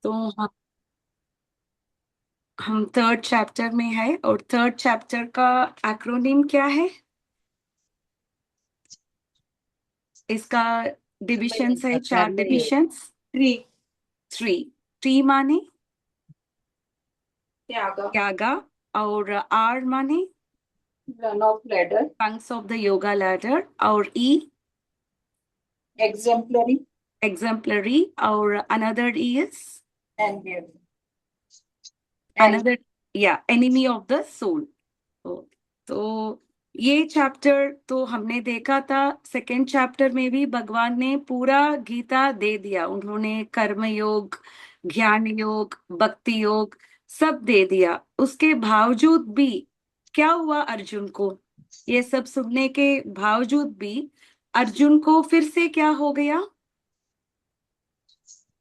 तो हम third chapter में है और थर्ड चैप्टर का एक्रोनिम क्या है? इसका डिविजन्स है, चार डिविजन्स। ट्री। थ्री। ट्री माने त्यागा। त्यागा, और आर माने run of ladder. Rungs of the yoga ladder, और ई एग्जाम्पलरी। एग्जाम्पलरी, और another E is and another, या एनिमी ऑफ द सोल। तो ये चैप्टर तो हमने देखा था। सेकेंड चैप्टर में भी भगवान ने पूरा गीता दे दिया। उन्होंने कर्म योग, ज्ञान योग, भक्ति योग सब दे दिया। उसके बावजूद भी क्या हुआ अर्जुन को? ये सब सुनने के बावजूद भी अर्जुन को फिर से क्या हो गया?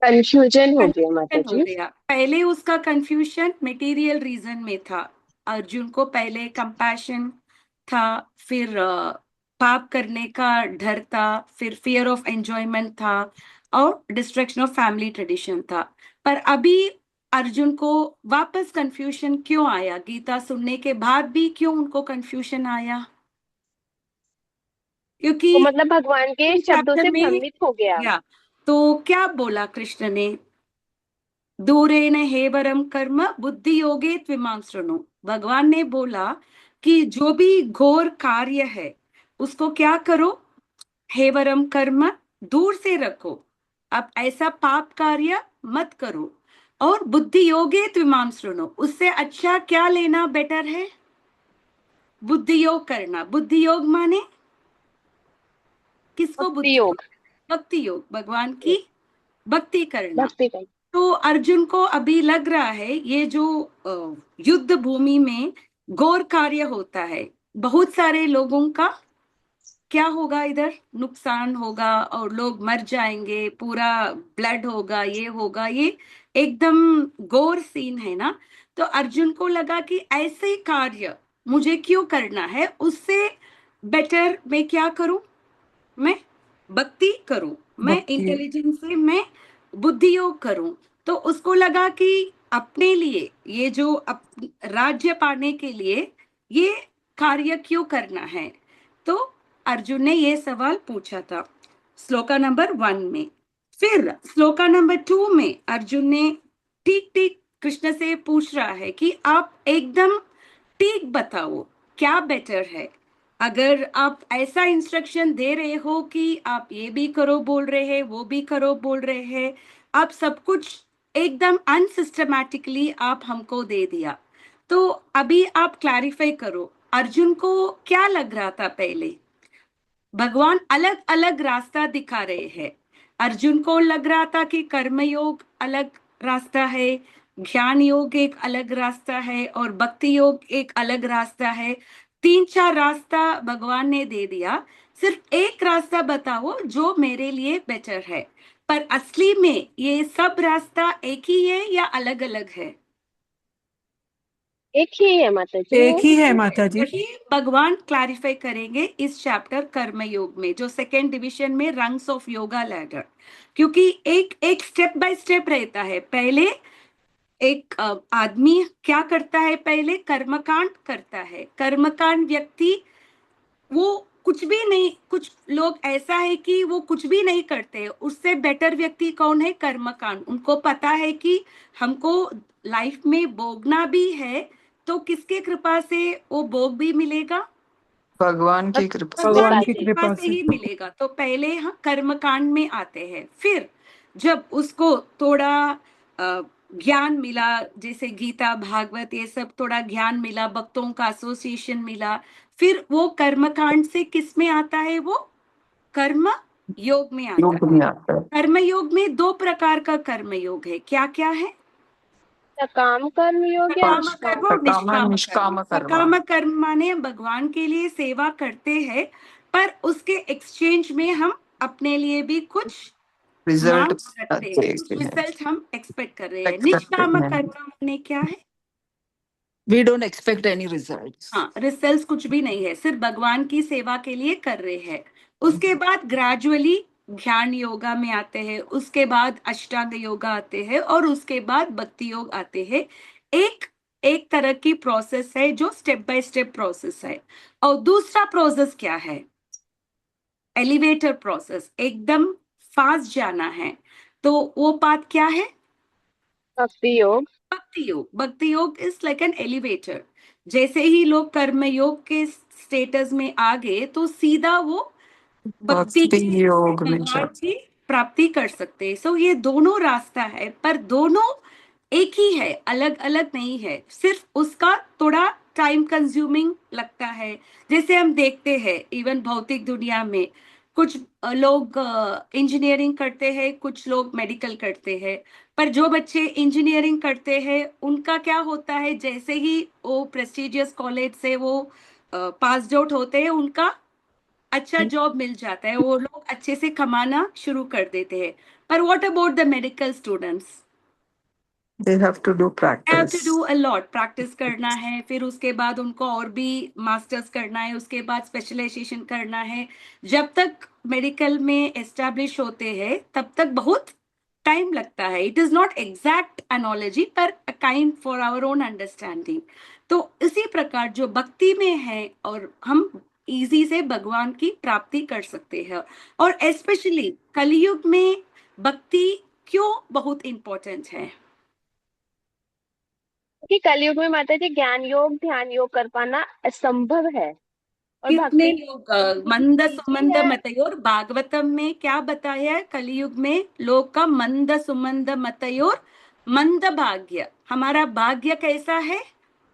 कंफ्यूजन हो गया माता कंफ्यूजन हो जी। गया। पहले उसका कंफ्यूजन मटेरियल रीजन में था। अर्जुन को पहले कंपैशन था, फिर पाप करने का डर था, फिर फियर ऑफ एंजॉयमेंट था, और डिस्ट्रक्शन ऑफ फैमिली ट्रेडिशन था। पर अभी अर्जुन को वापस कंफ्यूजन क्यों आया? गीता सुनने के बाद भी क्यों उनको कंफ्यूजन आया? क्योंकि वो मतलब भगवान के शब्दों चैप्टर से में, भ्रमित हो गया। या तो क्या बोला कृष्ण ने? दूरेन हेवरम कर्म बुद्धि योगे त्विमां शृणु। भगवान ने बोला कि जो भी घोर कार्य है उसको क्या करो? हेवरम कर्म, दूर से रखो। अब ऐसा पाप कार्य मत करो। और बुद्धि योगे त्विमां शृणु, उससे अच्छा क्या लेना बेटर है? बुद्धि योग करना। बुद्धि योग माने किसको भक्ति बुद्धि योग? योग। भक्ति योग, भगवान की भक्ति करना। भक्ति का। तो अर्जुन को अभी लग रहा है ये जो युद्ध भूमि में घोर कार्य होता है, बहुत सारे लोगों का क्या होगा? इधर नुकसान होगा और लोग मर जाएंगे, पूरा ब्लड होगा, ये होगा, ये एकदम घोर सीन है ना। तो अर्जुन को लगा कि ऐसे कार्य मुझे क्यों करना है? उससे बेटर मैं क्या करूं? मैं भक्ति करूं, मैं इंटेलिजेंस से मैं बुद्धि योग करूं। तो उसको लगा कि अपने लिए ये जो राज्य पाने के लिए ये कार्य क्यों करना है? तो अर्जुन ने ये सवाल पूछा था श्लोका नंबर 1 में। फिर श्लोका नंबर 2 में अर्जुन ने ठीक ठीक कृष्ण से पूछ रहा है कि आप एकदम ठीक बताओ, क्या बेटर है? अगर आप ऐसा इंस्ट्रक्शन दे रहे हो कि आप ये भी करो बोल रहे हैं, वो भी करो बोल रहे हैं, आप सब कुछ एकदम अनसिस्टमैटिकली आप हमको दे दिया। तो अभी आप क्लैरिफाई करो, अर्जुन को क्या लग रहा था पहले? भगवान अलग अलग रास्ता दिखा रहे हैं। अर्जुन को लग रहा था कि कर्मयोग अलग रास्ता है, ज्ञान योग एक अलग रास्ता है, और भक्ति योग एक अलग रास्ता है। तीन चार रास्ता भगवान ने दे दिया, सिर्फ एक रास्ता बताओ जो मेरे लिए बेटर है। पर असली में ये सब रास्ता एक ही है या अलग अलग है? एक ही है माता जी एक वो। ही है माता जी। वही भगवान क्लैरिफाई करेंगे इस चैप्टर कर्म योग में, जो सेकेंड डिविजन में रंग्स ऑफ योगा लैडर। क्योंकि एक एक स्टेप बाय स्टेप रहता है। पहले एक आदमी क्या करता है? पहले कर्मकांड करता है। कर्मकांड व्यक्ति वो कुछ भी नहीं, कुछ लोग ऐसा है कि वो कुछ भी नहीं करते। उससे बेटर व्यक्ति कौन है? कर्मकांड। उनको पता है कि हमको लाइफ में भोगना भी है, तो किसके कृपा से वो भोग भी मिलेगा? भगवान की भक्त कृपा। कृपा भगवान भगवान की की से। कृपा कृपा से से। ही मिलेगा। तो पहले हम कर्मकांड में आते हैं। फिर जब उसको थोड़ा ज्ञान मिला, जैसे गीता भागवत ये सब थोड़ा ज्ञान मिला, भक्तों का एसोसिएशन मिला, फिर वो कर्मकांड से किस में आता है? वो कर्म योग में आता योग है। में आता है। कर्म योग में दो प्रकार का कर्म योग है। क्या क्या है? सकाम कर्म योग या सकाम निष्काम। कर्म और सकाम निष्काम कर्म। निष्काम कर्म। सकाम कर्म माने भगवान के लिए सेवा करते हैं, पर उसके एक्सचेंज में हम अपने लिए भी कुछ रिजल्ट मांग रखते हैं, कुछ देखते हैं, रिजल्ट हम एक्सपेक्ट कर रहे हैं। एक्सपेक्टेड निष्काम है। कर्म माने क्या है? We don't expect any results. हाँ, रिजल्ट कुछ भी नहीं है, सिर्फ भगवान की सेवा के लिए कर रहे हैं। उसके बाद ग्रेजुअली ध्यान योगा में आते हैं, उसके बाद अष्टांग योगा आते हैं और उसके बाद भक्ति योग आते हैं। एक एक तरह की प्रोसेस है जो स्टेप बाय स्टेप प्रोसेस है। और दूसरा प्रोसेस क्या है? एलिवेटर प्रोसेस, एकदम फास्ट जाना है। तो वो पाथ क्या है? भक्ति योग। भक्ति योग। भक्ति योग इज लाइक एन एलिवेटर। जैसे ही लोग कर्म योग के स्टेटस में आ गए तो सीधा वो भक्ति भक्ति की, योग में भगवान जा की प्राप्ति कर सकते हैं। सो ये दोनों रास्ता है, पर दोनों एक ही है, अलग अलग नहीं है। सिर्फ उसका थोड़ा टाइम कंज्यूमिंग लगता है। जैसे हम देखते हैं इवन भौतिक दुनिया में कुछ लोग इंजीनियरिंग करते हैं, कुछ लोग मेडिकल करते हैं। पर जो बच्चे इंजीनियरिंग करते हैं उनका क्या होता है, जैसे ही वो प्रेस्टिजियस कॉलेज से वो पास आउट होते हैं, उनका अच्छा जॉब मिल जाता है, वो लोग अच्छे से कमाना शुरू कर देते हैं। पर what about the medical students? they have to do have to do practice. A lot, practice करना है, फिर उसके बाद उनको और भी मास्टर्स करना है, उसके बाद स्पेशलाइजेशन करना है। जब तक मेडिकल में एस्टैब्लिश होते हैं तब तक बहुत टाइम लगता है। It is not exact analogy पर a kind for our own understanding. तो इसी प्रकार जो भक्ति में है और हम इजी से भगवान की प्राप्ति कर सकते हैं। और स्पेशली कलयुग में भक्ति क्यों बहुत इंपॉर्टेंट है? कि कलयुग में माता जी ज्ञान योग ध्यान योग कर पाना असंभव है, और कितने भक्ति लोग मंद इजी सुमंद है। मतयोर, भागवतम में क्या बताया है? कलयुग में लोग का मंद सुमंद मतयोर मंद भाग्य। हमारा भाग्य कैसा है?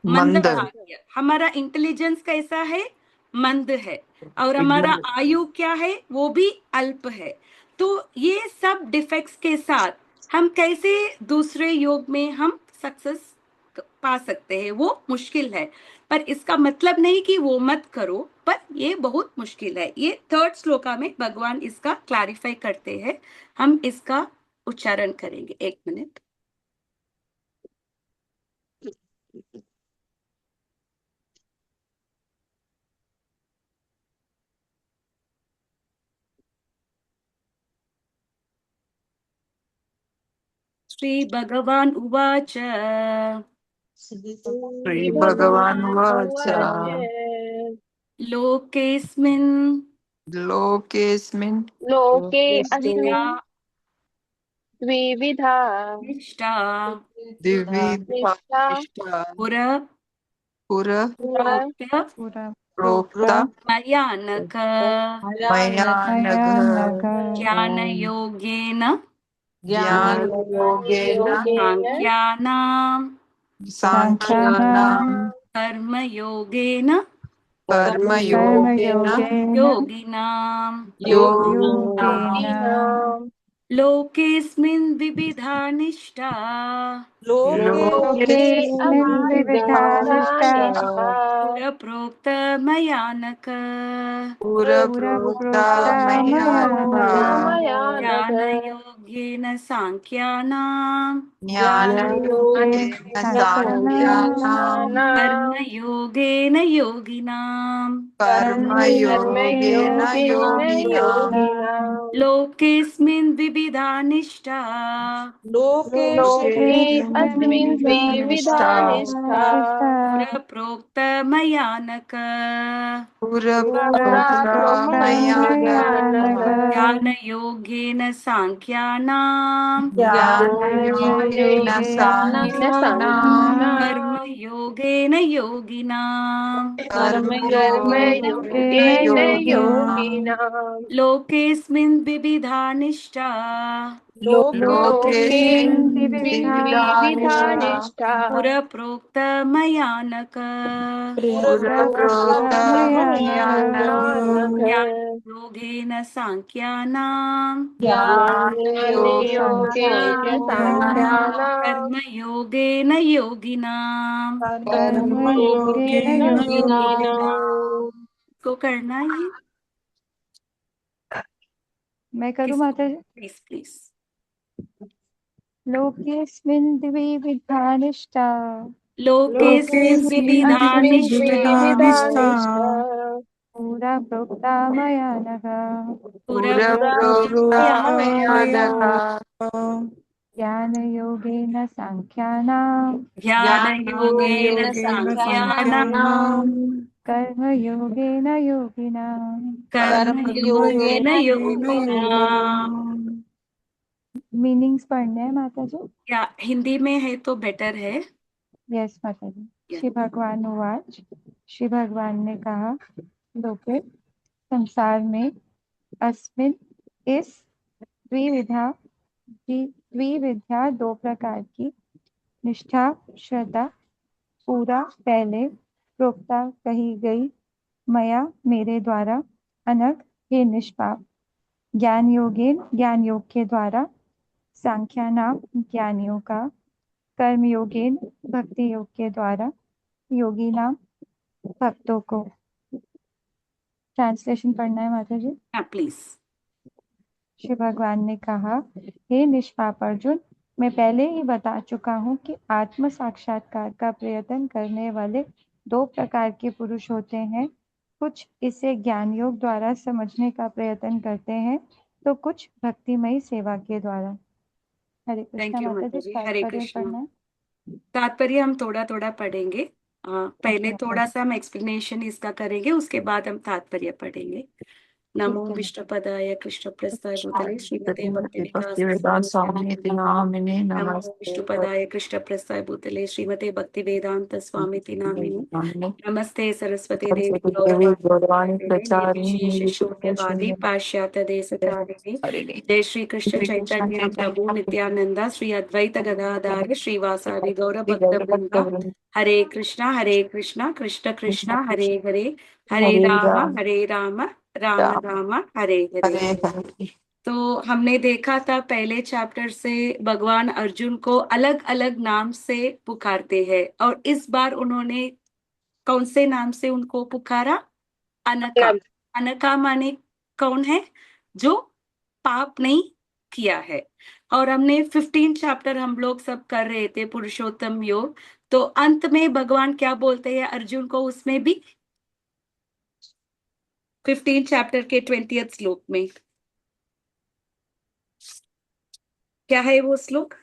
मंद मंद भाग्य। हमारा इंटेलिजेंस कैसा है? मंद है। और हमारा आयु क्या है? वो भी अल्प है। तो ये सब डिफेक्ट्स के साथ हम कैसे दूसरे योग में हम सक्सेस पा सकते हैं? वो मुश्किल है। पर इसका मतलब नहीं कि वो मत करो, पर ये बहुत मुश्किल है। ये थर्ड श्लोका में भगवान इसका क्लैरिफाई करते हैं। हम इसका उच्चारण करेंगे, एक मिनट। श्री भगवान उवाच श्री भगवान वाच लोकेस्मिन् लोकेस्मिन् लोके द्विविधा अस्मिन् द्विविधा निष्ठा द्विविधा निष्ठा निष्ठा पुर पुर पुरा प्रोक्त प्रोक्ता मया नघ मया नघ ज्ञान योगेन ज्ञान योगेन योगेन सांख्यानां सांख्यानां कर्म योगेन कर्म योगेन योगिनां। योगिनाम् लोकेस्मिन् विविधा निष्ठा लोके अस्मिन् विविधा विविधा निष्ठा निष्ठा पुरप्रोक्त मया नघ पुरप्रोक्ता मया नघ मया नघ ज्ञानयोगेन सांख्यानां ज्ञानयोगेन सांख्यानां कर्मयोगेन योगिनां। कर्मयोगेन कर्मयोगेन योगिनां योगिनाम् लोकेस्मिन् विविधा निष्ठा लोके अस्मिन् द्विविधा निष्ठा निष्ठा पुरप्रोक्त मया नघ पुरप्रोक्ता मया नघ ज्ञानयोगेन सांख्यानां ज्ञानयोगेन सांख्यानां कर्मयोगेन योगिनां। कर्मयोगेन कर्मयोगेन योगिनां योगिनाम् लोकेस्मिन् विविधा निष्ठा लोकेस्मिन् द्विविधा द्विविधा निष्ठा निष्ठा पुरप्रोक्त मया नघ पुरप्रोक्ता मया नघ योगेन सांख्यानां ज्ञानयोगेन ज्ञानयोगेन सांख्यानाम् कर्मयोगेन योगिनां। कर्मयोगेन योगिनाम्। को करना है। मैं करूँ माता जी? Please please. लोकेस्मिन् द्विविधा निष्ठा लोकेस्मिन् विविधा अस्मिन् निष्ठा द्विविधा निष्ठा पुरा प्रोक्ता मया नघ पूरा पुरप्रोक्ता मया ज्ञानयोगेन साङ्ख्यानां ध्यान योगेन योगेन सांख्यानां सांख्यानां कर्मयोगेन योगिनां कर्म योगेन कर्मयोगेन योगिनां। मीनिंग्स पढ़ने हैं माता जी। या हिंदी में है तो बेटर है। यस माता जी। Yes. श्री भगवान उवाच, श्री भगवान ने कहा, लोके संसार में अस्मिन इस द्विविधा दो प्रकार की निष्ठा श्रद्धा पूरा पहले प्रोक्ता कही गई मया मेरे द्वारा अनग हे निष्पाप ज्ञान योग के द्वारा सांख्या नाम ज्ञानियों का कर्म योगेन भक्ति योग के द्वारा योगी नाम भक्तों को। ट्रांसलेशन पढ़ना है माता जी। प्लीज। श्री भगवान ने कहा, हे निष्पाप अर्जुन, मैं पहले ही बता चुका हूँ कि आत्म साक्षात्कार का प्रयत्न करने वाले दो प्रकार के पुरुष होते हैं। कुछ इसे ज्ञान योग द्वारा समझने का प्रयत्न करते हैं तो कुछ भक्तिमयी सेवा के द्वारा। हरे थैंक कृष्णा यू माता माता जी। जी। हरे तात्पर्य कृष्णा। पढ़ना है। तात्पर्य हम थोड़ा थोड़ा पढ़ेंगे। पहले अच्छा, थोड़ा सा हम एक्सप्लेनेशन इसका करेंगे, उसके बाद हम तात्पर्य पढ़ेंगे। नमो ठीक है। विष्णुपदाय कृष्णप्रस्थाय भूतले श्रीमते भक्तिवेदांत स्वामी इति नामिने नमो नमस्ते विष्णुपदाय कृष्णप्रस्थाय भूतले श्रीमते भक्तिवेदांत स्वामिति नामिने नमस्ते सरस्वती देवी देवी गौरवाणी निर्विशेष प्रचारिणी शून्यवादी पाश्चात्य देशकारिणी जय श्री कृष्ण चैतन्य प्रभु नित्यानंदा श्री अद्वैत गदाधार श्रीवासादि गौर भक्त वृंदा। हरे कृष्णा कृष्ण कृष्णा हरे हरे हरे राम राम राम हरे हरे। हरे तो हमने देखा था पहले चैप्टर से भगवान अर्जुन को अलग अलग नाम से पुकारते हैं, और इस बार उन्होंने कौन से नाम से उनको पुकारा? अनका। अनका माने कौन है? जो पाप नहीं किया है। और हमने 15 चैप्टर हम लोग सब कर रहे थे पुरुषोत्तम योग। तो अंत में भगवान क्या बोलते हैं अर्जुन को? उसमें भी 15 चैप्टर के 20th श्लोक में क्या है वो श्लोक?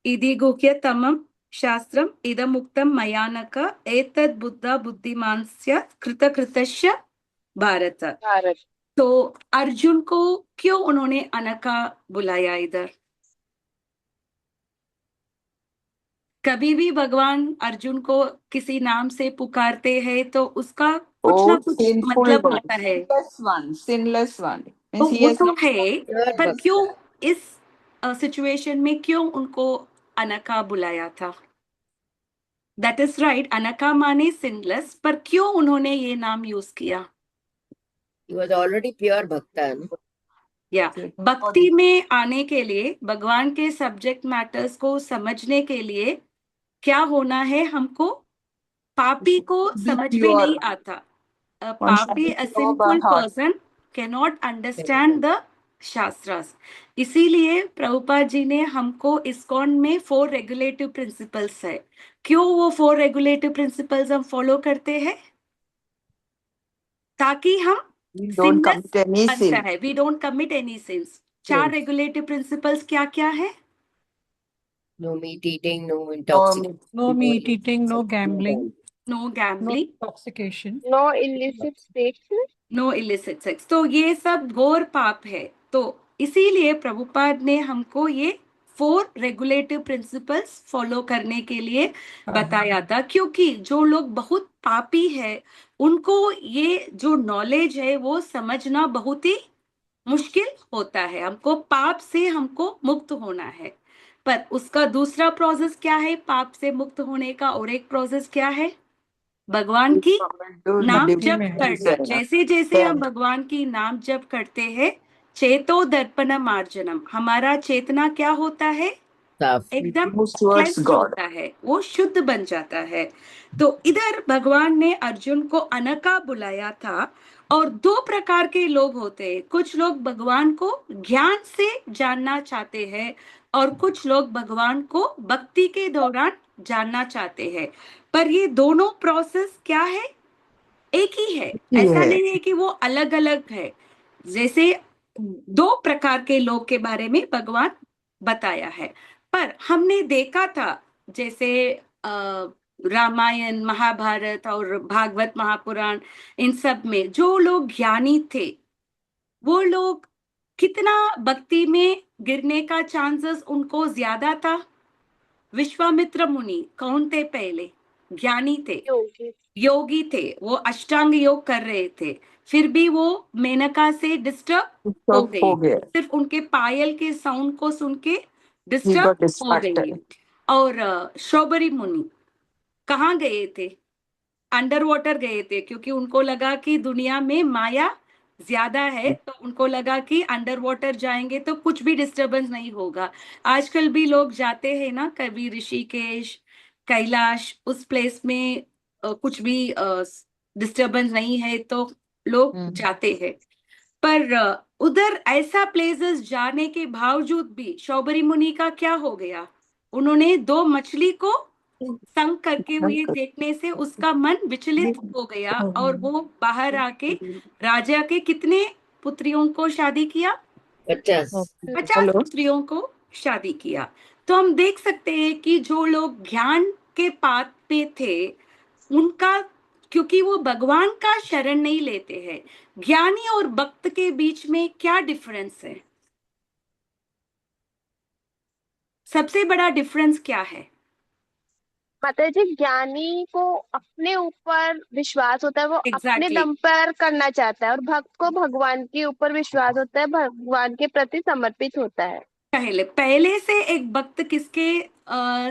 इति गुह्य तमम शास्त्रम इदम उक्तम मयानक एतद् बुद्धा बुद्धिमांस्य कृतकृतस्य भारत। भारत। तो अर्जुन को क्यों उन्होंने अनका बुलाया इधर? कभी भी भगवान अर्जुन को किसी नाम से पुकारते हैं तो उसका कुछ ना कुछ मतलब होता है। sinless one तो means he वो has तो है, Pure पर bhakti. क्यों इस सिचुएशन में क्यों उनको अनका बुलाया था? दैट इज राइट, अनका माने सिनलेस, पर क्यों उन्होंने ये नाम यूज किया? He was already pure bhakta. No? या भक्ति में आने के लिए, भगवान के सब्जेक्ट मैटर्स को समझने के लिए क्या होना है? हमको पापी को समझ में नहीं आता। पापी, a sinful person cannot understand the shastras. इसीलिए प्रभुपाद जी ने हमको इस्कॉन में 4 रेगुलेटिव प्रिंसिपल्स है। क्यों वो 4 रेगुलेटिव प्रिंसिपल्स हम फॉलो करते हैं? ताकि हम don't commit any बनता sin. है, we don't commit any sins. 4 regulative principles क्या क्या है? No meat eating, no intoxication. No meat eating, no gambling, no no gambling, intoxication. No illicit sex, no illicit sex. तो ये सब घोर पाप है। तो इसीलिए प्रभुपाद ने हमको ये 4 रेगुलेटिव प्रिंसिपल्स फॉलो करने के लिए बताया था, क्योंकि जो लोग बहुत पापी है उनको ये जो नॉलेज है वो समझना बहुत ही मुश्किल होता है। हमको पाप से हमको मुक्त होना है, पर उसका दूसरा प्रोसेस क्या है? पाप से मुक्त होने का और एक प्रोसेस क्या है? भगवान की नाम जप करना। जैसे जैसे हम भगवान की नाम जप करते हैं, चेतो दर्पण मार्जनम, हमारा चेतना क्या होता है? Saaf. एकदम Moves towards cleansed God. होता है, वो शुद्ध बन जाता है। तो इधर भगवान ने अर्जुन को अनका बुलाया था। और 2 प्रकार के लोग होते हैं। कुछ लोग भगवान को ज्ञान से जानना चाहते हैं और कुछ लोग भगवान को भक्ति के दौरान जानना चाहते हैं। पर ये दोनों प्रोसेस क्या है? एक ही है, ही ऐसा है। नहीं है कि वो अलग अलग है। जैसे दो प्रकार के लोग के बारे में भगवान बताया है, पर हमने देखा था जैसे रामायण, महाभारत और भागवत महापुराण, इन सब में जो लोग ज्ञानी थे वो लोग कितना भक्ति में गिरने का चांसेस उनको ज्यादा था। विश्वामित्र मुनि कौन थे? पहले ज्ञानी थे, योगी। योगी थे, वो अष्टांग योग कर रहे थे, फिर भी वो मेनका से डिस्टर्ब हो सब हो गई, गया। सिर्फ उनके पायल के साउंड को सुन के He डिस्टर्ब got हो गई। distracted. और शौबरी मुनि कहाँ गए थे? अंडर वाटर गए थे, क्योंकि उनको लगा कि दुनिया में माया ज्यादा है, तो उनको लगा कि अंडर वाटर जाएंगे तो कुछ भी डिस्टरबेंस नहीं होगा। आजकल भी लोग जाते हैं ना, कभी ऋषिकेश, कैलाश, उस प्लेस में कुछ भी डिस्टरबेंस नहीं है तो लोग जाते हैं। पर उधर ऐसा प्लेसेस जाने के बावजूद भी शौबरी मुनि का क्या हो गया? उन्होंने दो मछली को संग करके हुए देखने से उसका मन विचलित हो गया और वो बाहर आके राजा के कितने पुत्रियों को शादी किया? 50। 50 हेलो। पुत्रियों को शादी किया। तो हम देख सकते हैं कि जो लोग ज्ञान के पात पे थे उनका, क्योंकि वो भगवान का शरण नहीं लेते हैं। ज्ञानी और भक्त के बीच में क्या डिफरेंस है? सबसे बड़ा डिफरेंस क्या है? माता जी, ज्ञानी को अपने ऊपर विश्वास होता है, वो अपने एग्जैक्टली। दम पर करना चाहता है, और भक्त को भगवान के ऊपर विश्वास होता है, भगवान के प्रति समर्पित होता है। पहले से एक भक्त किसके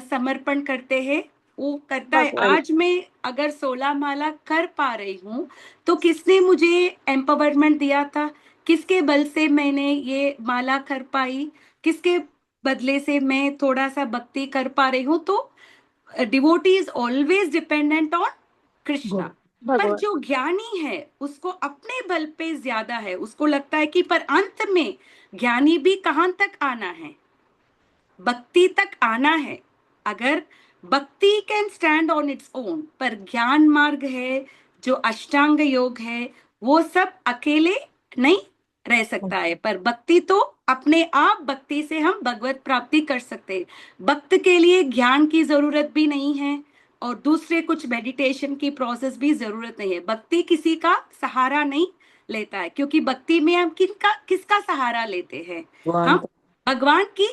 समर्पण करते हैं? वो करता है। भगवान। आज मैं अगर 16 माला कर पा रही हूँ तो किसने मुझे एम्पावरमेंट दिया था? किसके बल से मैंने ये माला कर पाई? किसके बदले से मैं थोड़ा सा भक्ति कर पा रही हूँ? तो devotee is always dependent on Krishna. पर भगवान। जो ज्ञानी है उसको अपने बल पे ज्यादा है, उसको लगता है कि पर अंत में ज्ञानी भी कहाँ तक आना है? भक्ति तक आना है। अगर भक्ति can stand on its own, पर ज्ञान मार्ग है, जो अष्टांग योग है, वो सब अकेले नहीं रह सकता है। पर भक्ति तो अपने आप, भक्ति से हम भगवत प्राप्ति कर सकते हैं। भक्त के लिए ज्ञान की जरूरत भी नहीं है और दूसरे कुछ मेडिटेशन की प्रोसेस भी जरूरत नहीं है। भक्ति किसी का सहारा नहीं लेता है, क्योंकि भक्ति में हम किसका सहारा लेते हैं? हम भगवान की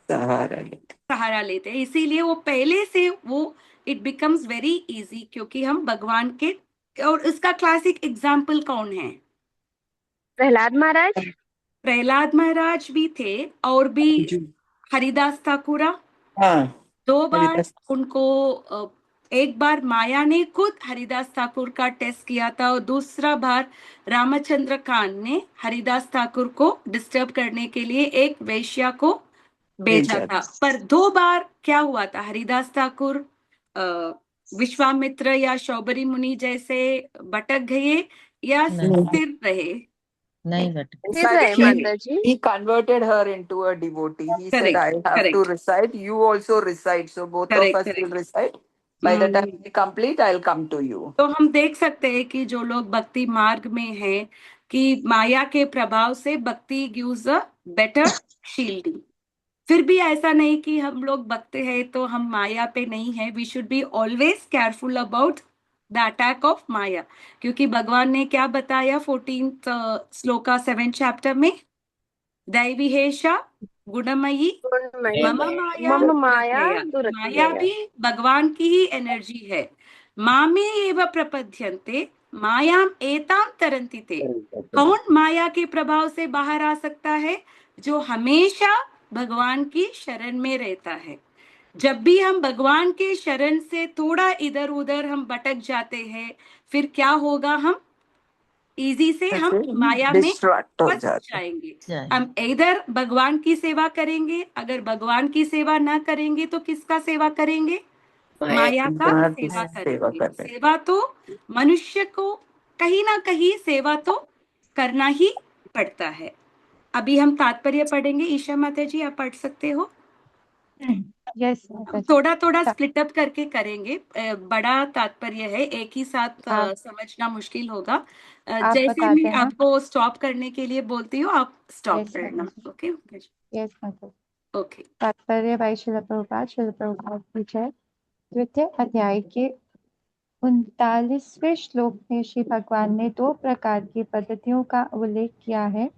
सहारा लेते हैं। इसीलिए वो पहले से वो इट बिकम्स वेरी इजी, क्योंकि हम भगवान के। और इसका क्लासिक एग्जाम्पल कौन है? प्रहलाद महाराज। प्रहलाद महाराज भी थे, और भी हरिदास ठाकुरा। हाँ। दो बार हरिदास। उनको एक बार माया ने खुद हरिदास ठाकुर का टेस्ट किया था, और दूसरा बार रामचंद्र खान ने हरिदास ठाकुर को डिस्टर्ब करने के लिए एक वेश्या को भेजा था। पर दो बार क्या हुआ था? हरिदास ठाकुर विश्वामित्र या शौबरी मुनि जैसे भटक गए या स्थिर रहे? नहीं बट फिर रहे माता जी। He converted her into a devotee. He said, Correct, I have to correct. recite. You also recite. So both Correct, of us correct. will recite. By the time we complete, I'll come to you. तो हम देख सकते हैं कि जो लोग भक्ति मार्ग में हैं, कि माया के प्रभाव से भक्ति गिव्स अ बेटर शील्डिंग। फिर भी ऐसा नहीं कि हम लोग भक्त हैं तो हम माया पे नहीं है। We should be always careful about the attack of maya, क्योंकि भगवान ने क्या बताया 14th श्लोका 7th चैप्टर में? दैवीहेशा गुणमयी मम माया मम माया दुरत्यया। माया दुरत्यया। भी भगवान की ही एनर्जी है। मामे एव प्रपद्यन्ते मायाम एतां तरन्ति ते। कौन माया के प्रभाव से बाहर आ सकता है? जो हमेशा भगवान की शरण में रहता है। जब भी हम भगवान के शरण से थोड़ा इधर उधर हम भटक जाते हैं, फिर क्या होगा? हम इजी से हम माया में Distract हो फंस जाते। जाएंगे। हम इधर भगवान की सेवा करेंगे, अगर भगवान की सेवा ना करेंगे तो किसका सेवा करेंगे? माया का सेवा करेंगे। सेवा तो मनुष्य को कहीं ना कहीं सेवा तो करना ही पड़ता है। अभी हम तात्पर्य पढ़ेंगे। ईशा माता जी, आप पढ़ सकते हो। यस माता जी। थोड़ा थोड़ा ता- स्प्लिट अप करके करेंगे, बड़ा तात्पर्य है, एक ही साथ आप समझना मुश्किल होगा। आप जैसे बता मैं देना। आपको स्टॉप करने के लिए बोलती हूँ, आप स्टॉप यस करना। माता जी। ओके यस माता जी। ओके। तात्पर्य भाई शिल प्रभुपाद की जय। द्वितीय अध्याय के 39वें श्लोक में श्री भगवान ने दो प्रकार की पद्धतियों का उल्लेख किया है,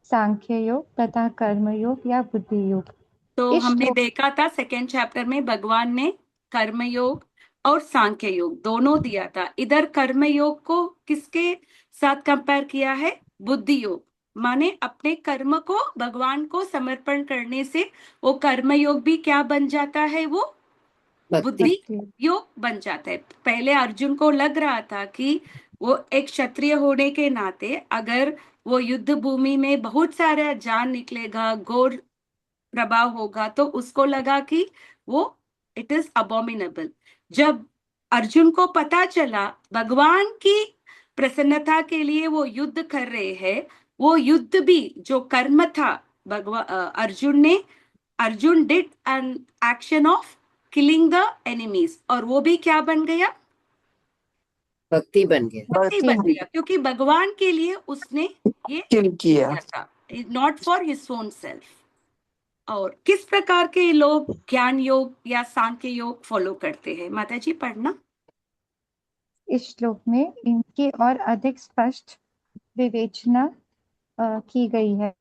सांख्य योग तथा कर्म योग या बुद्धि योग। तो इस हमने श्लोक देखा था सेकेंड चैप्टर में भगवान ने कर्म योग और सांख्य योग दोनों दिया था। इधर कर्म योग को किसके साथ कंपेयर किया है? बुद्धि योग। माने अपने कर्म को भगवान को समर्पण करने से वो कर्म योग भी क्या बन जाता है? वो भक्ति। बुद्धि भक्ति योग बन जाता है। पहले अर्जुन को लग रहा था कि वो एक क्षत्रिय होने के नाते अगर वो युद्ध भूमि में बहुत सारा जान निकलेगा, गौर प्रभाव होगा, तो उसको लगा कि वो इट इज अबोमिनेबल। जब अर्जुन को पता चला भगवान की प्रसन्नता के लिए वो युद्ध कर रहे हैं, वो युद्ध भी जो कर्म था Arjun did an action of killing the enemies, और वो भी क्या बन गया? भक्ति बन गया। भक्ति बन गया, क्योंकि भगवान के लिए उसने ये किल किया। किया था, not for his own self. और किस प्रकार के लोग ज्ञान योग या सांख्य योग फॉलो करते हैं? माता जी पढ़ना। इस श्लोक में इनकी और अधिक स्पष्ट विवेचना की गई है।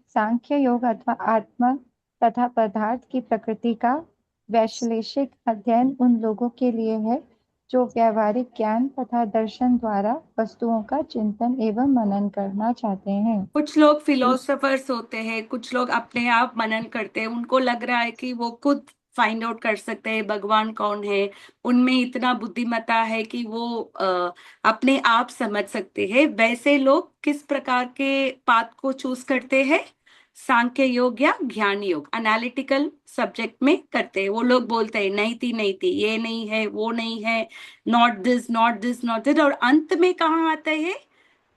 सांख्य योग अथवा आत्मा तथा पदार्थ की प्रकृति का वैश्लेषिक अध्ययन उन लोगों के लिए है जो व्यावहारिक ज्ञान तथा दर्शन द्वारा वस्तुओं का चिंतन एवं मनन करना चाहते हैं। कुछ लोग फिलोसोफर्स होते हैं, कुछ लोग अपने आप मनन करते हैं, उनको लग रहा है कि वो खुद फाइंड आउट कर सकते हैं भगवान कौन है, उनमें इतना बुद्धिमत्ता है कि वो अपने आप समझ सकते हैं। वैसे लोग किस प्रकार के पाथ को चूज करते हैं? सांख्य योग या ज्ञान योग एनालिटिकल सब्जेक्ट में करते हैं। वो लोग बोलते हैं नहीं थी, ये नहीं है, वो नहीं है, not this not this not this, और अंत में कहाँ आते हैं?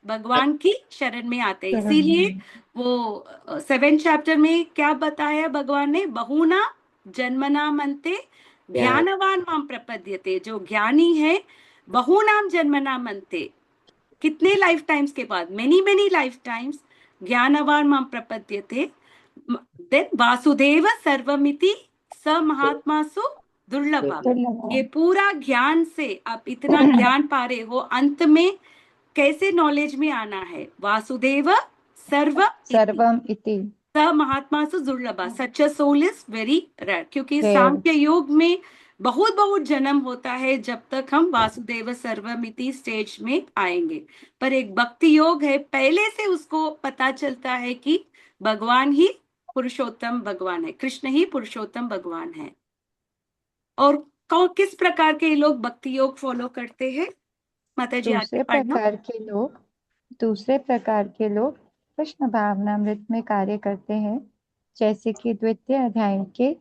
भगवान की शरण में आते हैं। इसीलिए वो 7 चैप्टर में क्या बताया भगवान ने? बहुना जन्मना मनते ज्ञानवान माम प्रपद्यते। जो ज्ञानी है, बहुनाम जन्मना मनते, कितने लाइफ टाइम्स के बाद, मेनी लाइफ टाइम्स, ज्ञानवान माम प्रपद्यते, देन वासुदेव सर्वमिति स महात्मासु दुर्लभा। ये पूरा ज्ञान से आप इतना ज्ञान पा रहे हो, अंत में कैसे नॉलेज में आना है? वासुदेव सर्वम इति स महात्मा से दुर्लभा, such a soul is very rare. क्योंकि Rare. सांख्य योग में बहुत बहुत जन्म होता है जब तक हम वासुदेव सर्वमिति स्टेज में आएंगे। पर एक भक्ति योग है, पहले से उसको पता चलता है कि भगवान ही पुरुषोत्तम भगवान है, कृष्ण ही पुरुषोत्तम भगवान है। और किस प्रकार के लोग भक्ति योग फॉलो करते हैं? माता जी आगे पढ़ना। दूसरे प्रकार के लोग कृष्ण भावनामृत में कार्य करते हैं, जैसे कि द्वितीय अध्याय के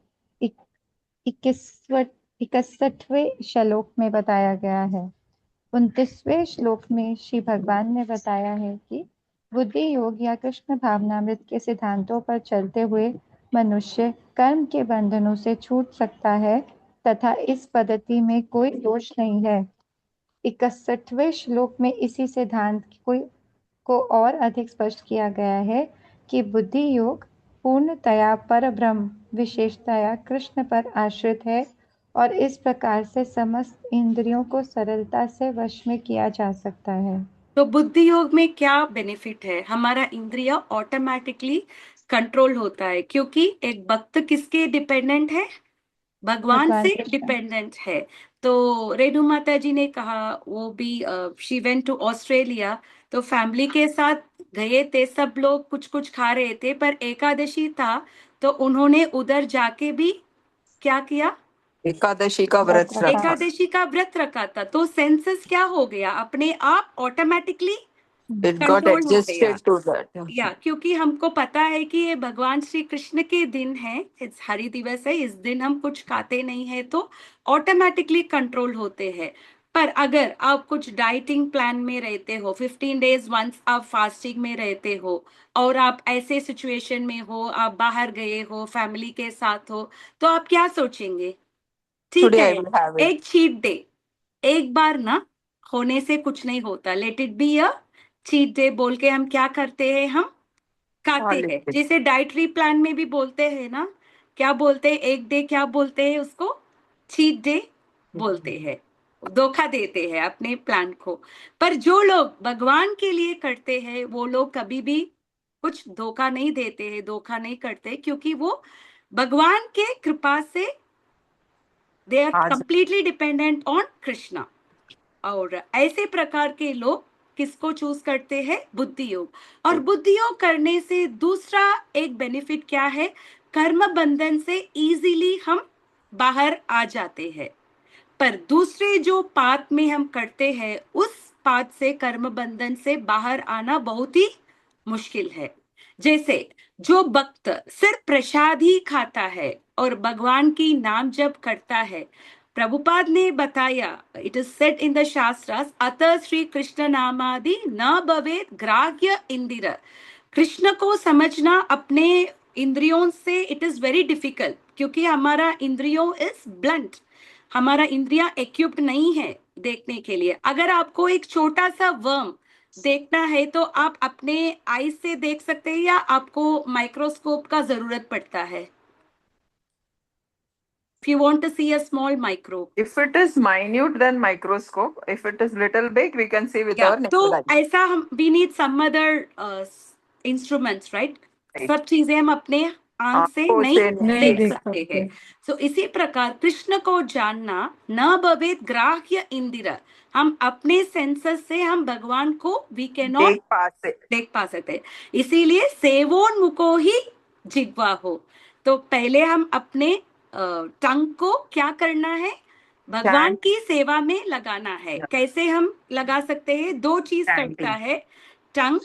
61वें श्लोक में बताया गया है। 29वें श्लोक में श्री भगवान ने बताया है कि बुद्धि योग या कृष्ण भावनामृत के सिद्धांतों पर चलते हुए मनुष्य कर्म के बंधनों से छूट सकता है तथा इस पद्धति में कोई दोष नहीं है। 61वें श्लोक में इसी सिद्धांत को और अधिक स्पष्ट किया गया है कि बुद्धि योग पूर्णतया परब्रह्म विशेषतया कृष्ण पर आश्रित है और इस प्रकार से समस्त इंद्रियों को सरलता से वश में किया जा सकता है। तो बुद्धि योग में क्या बेनिफिट है? हमारा इंद्रिय ऑटोमेटिकली कंट्रोल होता है, क्योंकि एक भक्त किसके डिपेंडेंट है? भगवान से कृष्ण। डिपेंडेंट है। तो रेणु माता जी ने कहा, वो भी शी वेंट टू ऑस्ट्रेलिया, तो फैमिली के साथ गए थे, सब लोग कुछ कुछ खा रहे थे, पर एकादशी था तो उन्होंने उधर जाके भी क्या किया? एकादशी का व्रत रखा। एकादशी का व्रत रखा था। तो सेंसेस क्या हो गया? अपने आप ऑटोमेटिकली It got कंट्रोल हो गया। adjusted to that. या क्योंकि हमको पता है कि ये भगवान श्री कृष्ण के दिन है, इस हरि दिवस है, इस दिन हम कुछ खाते नहीं है, तो ऑटोमेटिकली कंट्रोल होते हैं। पर अगर आप कुछ डाइटिंग प्लान में रहते हो, 15 डेज वंस आप फास्टिंग में रहते हो, और आप ऐसे सिचुएशन में हो, आप बाहर गए हो, फैमिली के साथ हो, तो आप क्या सोचेंगे? ठीक Today I है, will have it. एक चीट डे, एक बार ना होने से कुछ नहीं होता, let it be a cheat day बोल के हम क्या करते हैं, हम खाते All हैं। it. जैसे डाइटरी प्लान में भी बोलते हैं ना, क्या बोलते हैं, एक डे क्या बोलते हैं उसको, चीट डे बोलते हैं, धोखा देते हैं अपने प्लान को। पर जो लोग भगवान के लिए करते हैं वो लोग कभी भी कुछ धोखा नहीं देते हैं, धोखा नहीं करते, क्योंकि वो भगवान के कृपा से दे आर आज कंप्लीटली डिपेंडेंट ऑन कृष्णा। और ऐसे प्रकार के लोग किसको चूज करते हैं, बुद्धि योग। और बुद्धि योग करने से दूसरा एक बेनिफिट क्या है, कर्म बंधन से इजीली हम बाहर आ जाते हैं। पर दूसरे जो पाथ में हम करते हैं, उस पाथ से कर्म बंधन से बाहर आना बहुत ही मुश्किल है। जैसे जो भक्त सिर्फ प्रसाद ही खाता है और भगवान की नाम जप करता है, प्रभुपाद ने बताया, it is said in the shastras, अतः श्री कृष्ण नामादि न भवेत ग्राह्य इंदिर। कृष्ण को समझना अपने इंद्रियों से इट इज वेरी डिफिकल्ट, क्योंकि हमारा इंद्रियों इज ब्लंट, हमारा इंद्रियां एक्यूप्ड नहीं है देखने के लिए। अगर आपको एक छोटा सा वर्म देखना है तो आप अपने आई से देख सकते हैं, या आपको माइक्रोस्कोप का जरूरत पड़ता है? If you want to see a small microbe, if it is minute, then microscope. If it is little big, we can see with या our तो naked eye. ऐसा हम we need some other instruments, right? Right. सब चीजें हम अपने आंख से आंखों नहीं से नहीं देख देख सकते सकते। हैं। सो इसी प्रकार कृष्ण को जानना न भवेत ग्राह्य इंदिरा, हम अपने सेंसस से हम भगवान को वी कैन नॉट देख पास से देख पा सकते हैं। इसीलिए सेवोन्मुखो ही जिह्वा हो। तो पहले हम अपने टंग को क्या करना है, भगवान chant, की सेवा में लगाना है। कैसे हम लगा सकते हैं, दो चीज करता chanting. है, टंग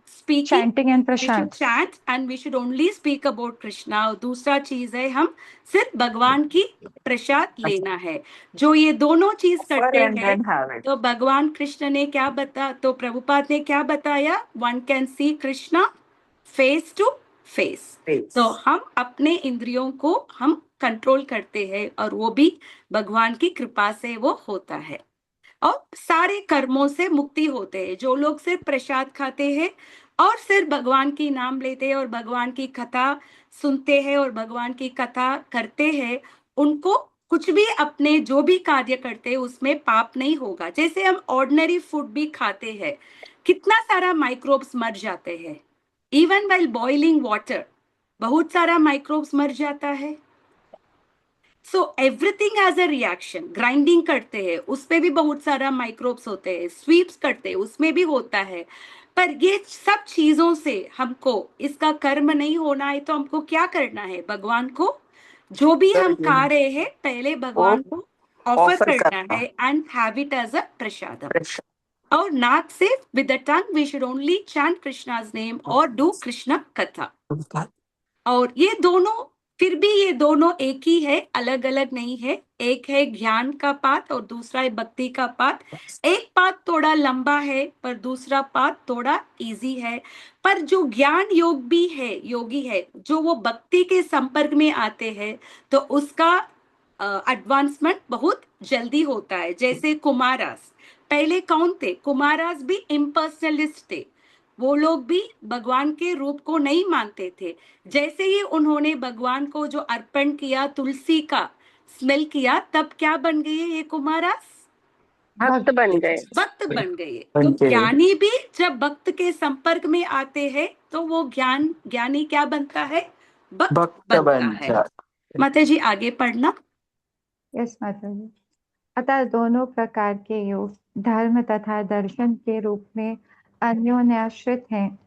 speaking, Chanting and we should prashad. chant and we should only speak about Krishna। और दूसरा चीज है हम सिर्फ भगवान की प्रसाद लेना है। जो ये दोनों चीज Offer करते and हैं, then have it. तो भगवान कृष्ण ने क्या तो प्रभुपाद ने क्या बताया, one can see Krishna face to face. Face. तो हम अपने इंद्रियों को हम कंट्रोल करते हैं, और वो भी भगवान की कृपा से वो होता है। और सारे कर्मों से मुक्ति होते हैं। जो लोग सिर्फ प्रसाद खाते हैं और सिर्फ भगवान की नाम लेते हैं और भगवान की कथा सुनते हैं और भगवान की कथा करते हैं, उनको कुछ भी अपने जो भी कार्य करते हैं उसमें पाप नहीं होगा। जैसे हम ऑर्डिनरी फूड भी खाते हैं, कितना सारा माइक्रोब्स मर जाते हैं। इवन वाइल बॉइलिंग वाटर बहुत सारा माइक्रोब्स मर जाता है। So everything has a reaction. Grinding करते हैं उसपे भी बहुत सारा माइक्रोब्स होते हैं, स्वीप्स करते हैं उसमें भी होता है। पर ये सब चीजों से हमको इसका कर्म नहीं होना है, तो हमको क्या करना है, भगवान को जो भी हम खा रहे हैं पहले भगवान को ऑफर offer करना करना। है and have it as a prasadam. Pressure. और नाक से with the tongue we should only chant Krishna's name और डू कृष्णा कथा। और ये दोनों, फिर भी ये दोनों एक ही है, अलग अलग नहीं है। एक है ज्ञान का पाथ और दूसरा है भक्ति का पाथ। एक पाथ थोड़ा लंबा है पर दूसरा पाथ थोड़ा इजी है। पर जो ज्ञान योग भी है, योगी है, जो वो भक्ति के संपर्क में आते हैं, तो उसका एडवांसमेंट बहुत जल्दी होता है। जैसे कुमारास, पहले कौन थे, कुमारास भी इम्पर्सनलिस्ट थे, वो लोग भी भगवान के रूप को नहीं मानते थे। जैसे ही उन्होंने भगवान को जो अर्पण किया, तुलसी का स्मेल किया, तब क्या बन गए ये कुमारास, भक्त बन गए। भक्त बन गए। तो बन गए। ज्ञानी भी जब भक्त के संपर्क में आते हैं तो वो ज्ञानी क्या बनता है, भक्त भक्त बनता बन है। जा। माता जी आगे पढ़ना। यस माता जी। अतः दोनों प्रकार के योग धर्म तथा दर्शन के रूप में अन्योन्याश्रित हैं।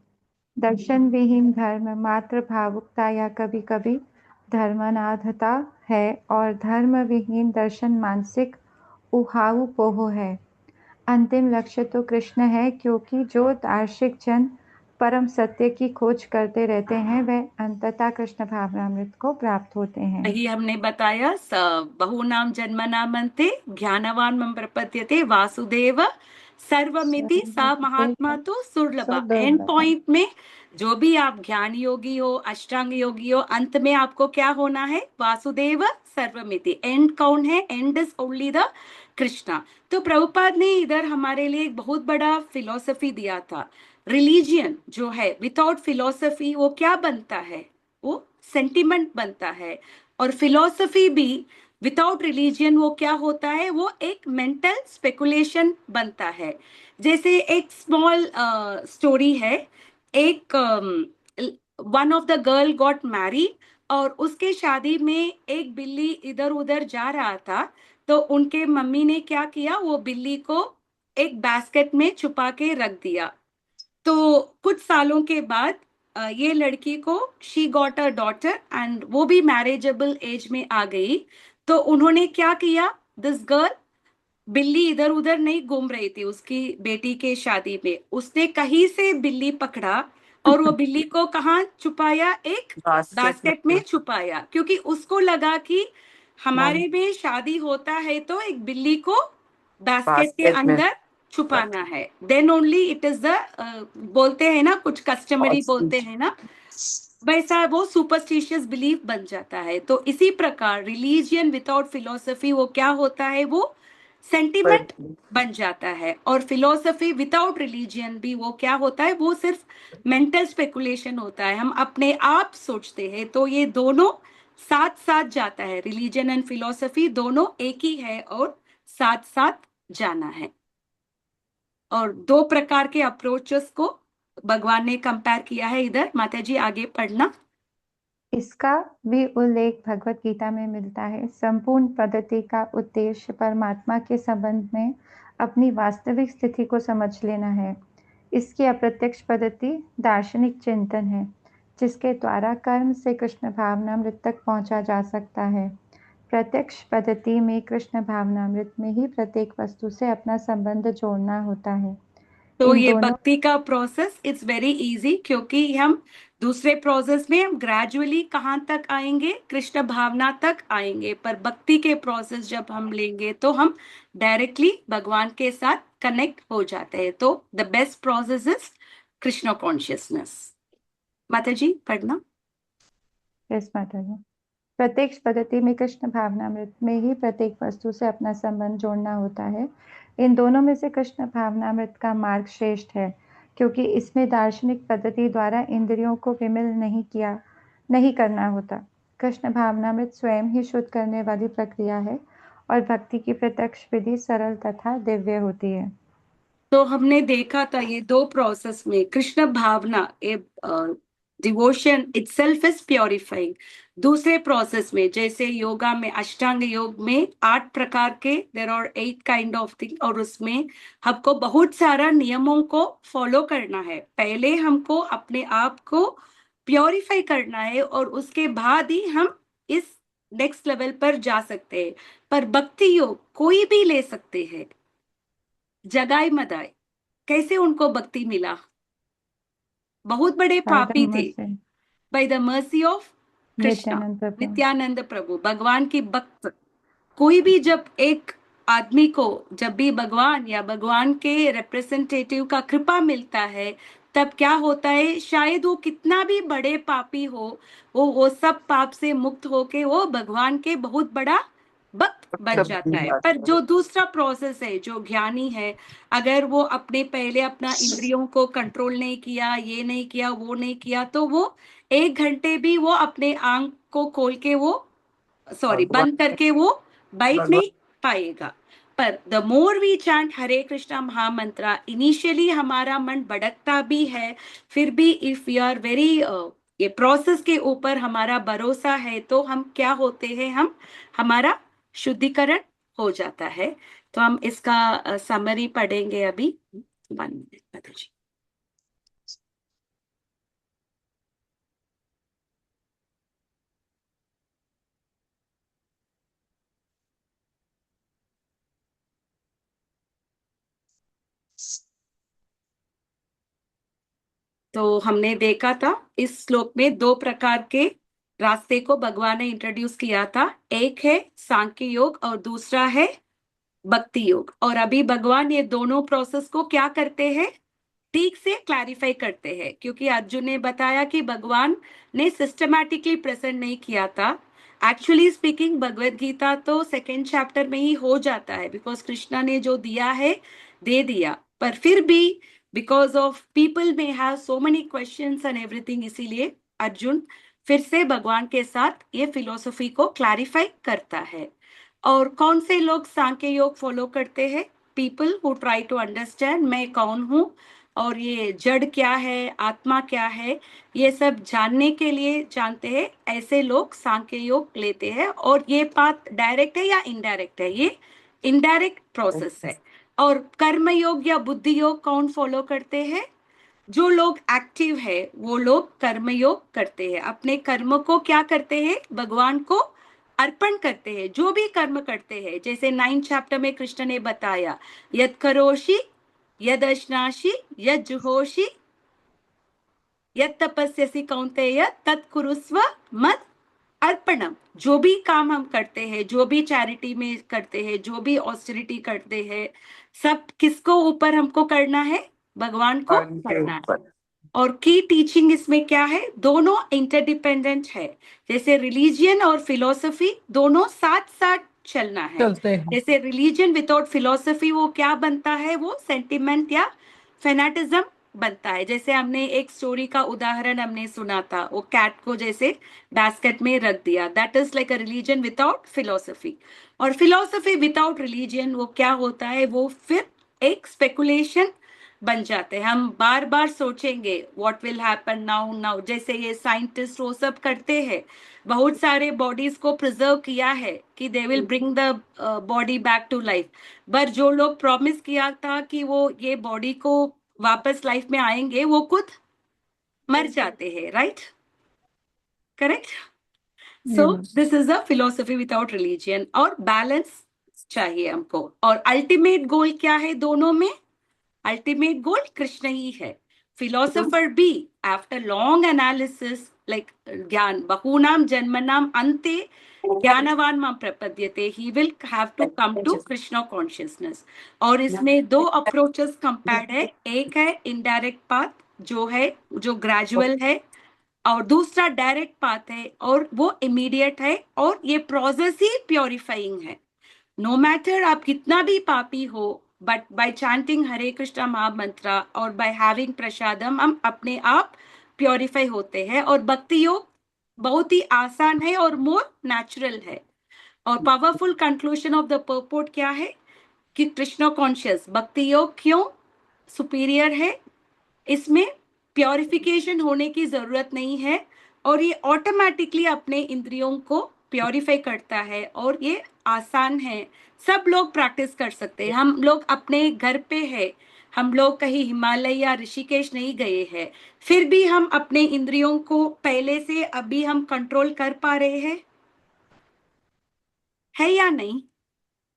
दर्शन विहीन धर्म मात्र भावुकता या कभी कभी धर्मनाधता है, और धर्म विहीन दर्शन मानसिक उहाऊ पोह है। अंतिम लक्ष्य तो कृष्ण है, क्योंकि जो दार्शिक जन परम सत्य की खोज करते रहते हैं वे अंततः कृष्ण भावनामृत को प्राप्त होते हैं। यही हमने बताया, बहूनाम जन्मनामन्ते ज्ञानवान मम प्रपद्यते वासुदेव सर्वमिति सा महात्मा तो सुलभ। एंड पॉइंट में जो भी आप ज्ञान योगी हो, अष्टांग योगी हो, अंत में आपको क्या होना है? वासुदेव सर्वमिति। एंड कौन है? And is only the Krishna. तो प्रभुपाद ने इधर हमारे लिए एक बहुत बड़ा फिलोसफी दिया था। रिलीजियन जो है विदाउट फिलोसफी वो क्या बनता है? वो सेंटिमेंट बनता है। और फिलोसफी भी विदाउट रिलीजियन वो क्या होता है? वो एक मेंटल स्पेकुलेशन बनता है। जैसे एक स्मॉल स्टोरी है। एक one of the girl got married और उसके शादी में एक बिल्ली इधर उधर जा रहा था। तो उनके मम्मी ने क्या किया? वो बिल्ली को एक बास्केट में छुपा के रख दिया। तो कुछ सालों के बाद ये लड़की को she got a daughter and वो भी मैरिजेबल एज में आ गई। तो उन्होंने क्या किया? दिस गर्ल, बिल्ली इधर उधर नहीं घूम रही थी उसकी बेटी के शादी में, उसने कहीं से बिल्ली पकड़ा और वो बिल्ली को कहाँ छुपाया? एक बास्केट में छुपाया, क्योंकि उसको लगा कि हमारे में शादी होता है तो एक बिल्ली को बास्केट के अंदर छुपाना है। Then only it is the, बोलते हैं ना, कुछ कस्टमरी बोलते हैं ना, वैसा वो सुपरस्टिशियस बिलीफ बन जाता है। तो इसी प्रकार रिलीजियन विदाउट फिलोसफी वो क्या होता है? वो सेंटिमेंट बन जाता है। और फिलोसफी विदाउट रिलीजियन भी वो क्या होता है? वो सिर्फ मेंटल स्पेकुलेशन होता है, हम अपने आप सोचते हैं। तो ये दोनों साथ साथ जाता है, रिलीजन एंड फिलोसफी दोनों एक ही है और साथ साथ जाना है। और दो प्रकार के अप्रोचेस को भगवान ने कंपेयर किया है इधर। माता जी आगे पढ़ना। इसका भी उल्लेख भगवत गीता में मिलता है। संपूर्ण पद्धति का उद्देश्य परमात्मा के संबंध में अपनी वास्तविक स्थिति को समझ लेना है। इसकी अप्रत्यक्ष पद्धति दार्शनिक चिंतन है, जिसके द्वारा कर्म से कृष्ण भावनामृत तक पहुंचा जा सकता है। प्रत्यक्ष पद्धति में कृष्ण भावनामृत में ही प्रत्येक वस्तु से अपना संबंध जोड़ना होता है। तो इन ये दोनों भक्ति का प्रोसेस इट्स वेरी इजी, क्योंकि हम दूसरे प्रोसेस में हम ग्रेजुअली कहाँ तक आएंगे? कृष्ण भावना तक आएंगे। पर भक्ति के प्रोसेस जब हम लेंगे तो हम डायरेक्टली भगवान के साथ कनेक्ट हो जाते हैं। तो the best process is Krishna consciousness. माता जी पढ़ना। यस माता जी। प्रत्यक्ष पद्धति में कृष्ण भावनामृत में ही प्रत्येक वस्तु से अपना संबंध जोड़ना होता है। इन दोनों में से कृष्ण भावनामृत का मार्ग श्रेष्ठ है, क्योंकि इसमें दार्शनिक पद्धति द्वारा इंद्रियों को विमल नहीं करना होता। कृष्ण भावनामृत स्वयं ही शुद्ध करने वाली प्रक्रिया है और भक्ति की प्रत्यक्ष विधि सरल तथा दिव्य होती है। तो हमने देखा था ये दो प्रोसेस में कृष्ण भावना, डिवोशन इटसेल्फ इज प्योरिफाइंग। दूसरे प्रोसेस में जैसे योगा में, अष्टांग योग में 8 प्रकार के, there are 8 kind of thing, और उसमें हमको बहुत सारा नियमों को फॉलो करना है। पहले हमको अपने आप को प्योरिफाई करना है और उसके बाद ही हम इस नेक्स्ट लेवल पर जा सकते हैं। पर भक्ति योग कोई भी ले सकते हैं। जगाई मदाई कैसे उनको भक्ति मिला? बहुत बड़े पापी थे। By the mercy of Krishna, Nityananda Prabhu. Nityananda Prabhu भगवान की भक्त। कोई भी जब एक आदमी को जब भी भगवान या भगवान के रिप्रेजेंटेटिव का कृपा मिलता है, तब क्या होता है? शायद वो कितना भी बड़े पापी हो, वो सब पाप से मुक्त होके वो भगवान के बहुत बड़ा भक्त बन जाता है। पर जो दूसरा प्रोसेस है, जो ज्ञानी है, अगर वो अपने पहले अपना इंद्रियों को कंट्रोल नहीं किया, ये नहीं किया, वो नहीं किया, तो वो 1 घंटे भी वो अपने आंख को खोल के वो, सॉरी, बंद करके वो बैठ नहीं पाएगा। पर the more we chant Hare Krishna mahamantra, initially हमारा मन भटकता भी है, फिर भी इफ यू आर वेरी, ये प्रोसेस के ऊपर हमारा भरोसा है, तो हम क्या होते हैं? हम, हमारा शुद्धिकरण हो जाता है। तो हम इसका समरी पढ़ेंगे अभी। 1 मिनट माता जी। तो हमने देखा था इस श्लोक में दो प्रकार के रास्ते को भगवान ने इंट्रोड्यूस किया था। एक है सांख्य योग और दूसरा है भक्ति योग। और अभी भगवान ये दोनों प्रोसेस को क्या करते हैं, ठीक से क्लैरिफाई करते हैं, क्योंकि अर्जुन ने बताया कि भगवान ने सिस्टमैटिकली प्रेजेंट नहीं किया था। एक्चुअली स्पीकिंग भगवत गीता तो सेकेंड चैप्टर में ही हो जाता है, बिकॉज कृष्णा ने जो दिया है दे दिया, पर फिर भी बिकॉज ऑफ पीपल में have so many questions and everything, इसीलिए अर्जुन फिर से भगवान के साथ ये फिलोसफी को क्लैरिफाई करता है। और कौन से लोग सांख्य योग फॉलो करते हैं? People who try to understand मैं कौन हूँ और ये जड़ क्या है, आत्मा क्या है, ये सब जानने के लिए जानते हैं, ऐसे लोग सांख्य योग लेते हैं। और ये पाथ डायरेक्ट है या इनडायरेक्ट है? ये इनडायरेक्ट प्रोसेस है। और कर्म योग या बुद्धि योग कौन फॉलो करते हैं? जो लोग एक्टिव है वो लोग कर्म योग करते हैं। अपने कर्म को क्या करते हैं? भगवान को अर्पण करते हैं। जो भी कर्म करते हैं, जैसे 9th चैप्टर में कृष्ण ने बताया, यद करोषि यद अश्नासि यद जुहोषि यद तपस्यसि कौन्तेय तत् कुरुस्व मद अर्पणम। जो भी काम हम करते हैं, जो भी चैरिटी में करते हैं, जो भी ऑस्टेरिटी करते हैं, सब किसको ऊपर हमको करना है? भगवान को करना है। और की टीचिंग इसमें क्या है? दोनों इंटरडिपेंडेंट है। जैसे रिलीजियन और फिलोसफी दोनों साथ साथ चलना है। चलते हैं। जैसे रिलीजन विदाउट फिलोसफी वो क्या बनता है? वो सेंटिमेंट या फेनाटिज्म बनता है। जैसे हमने एक स्टोरी का उदाहरण हमने सुना था, वो कैट को जैसे बास्केट में रख दिया, that is like a religion without philosophy. और फिलोसफी विदाउट रिलीजन वो क्या होता है? वो फिर एक स्पेकुलेशन बन जाते हैं। हम बार बार सोचेंगे what will happen now now. जैसे ये साइंटिस्ट वो सब करते हैं, बहुत सारे बॉडीज को प्रिजर्व किया है कि they will bring the body back to life, पर जो लोग प्रॉमिस किया था कि वो ये बॉडी को वापस लाइफ में आएंगे, वो खुद मर जाते हैं, right? Correct? So this is a philosophy without religion. और बैलेंस चाहिए हमको। और अल्टीमेट गोल क्या है दोनों में? अल्टीमेट गोल कृष्ण ही है। फिलोसोफर भी आफ्टर लॉन्ग एनालिसिस लाइक ज्ञान बहूनाम जन्मनाम अंते ज्ञानवान मां प्रपद्यते, he will have to come to Krishna consciousness. और इसमें दो अप्रोचेस कंपेयर्ड है। एक है इनडायरेक्ट पाथ जो ग्रेजुअल है, और दूसरा डायरेक्ट पाथ है और वो इमीडिएट है। और ये प्रोसेस ही प्योरिफाइंग है। नो मैटर आप कितना भी पापी हो, बट बाय चैंटिंग हरे कृष्णा महामंत्र और बाय हैविंग प्रसादम हम अपने आप प्योरीफाई होते हैं। और भक्ति योग बहुत ही आसान है और मोर नेचुरल है। और powerful conclusion of the purport क्या है कि कृष्ण कॉन्शियस भक्ति योग क्यों सुपीरियर है? इसमें प्योरिफिकेशन होने की जरूरत नहीं है, और ये ऑटोमेटिकली अपने इंद्रियों को प्योरीफाई करता है। और ये आसान है, सब लोग प्रैक्टिस कर सकते हैं। हम लोग अपने घर पे है, हम लोग कहीं हिमालय या ऋषिकेश नहीं गए हैं, फिर भी हम अपने इंद्रियों को पहले से अभी हम कंट्रोल कर पा रहे हैं, है या नहीं?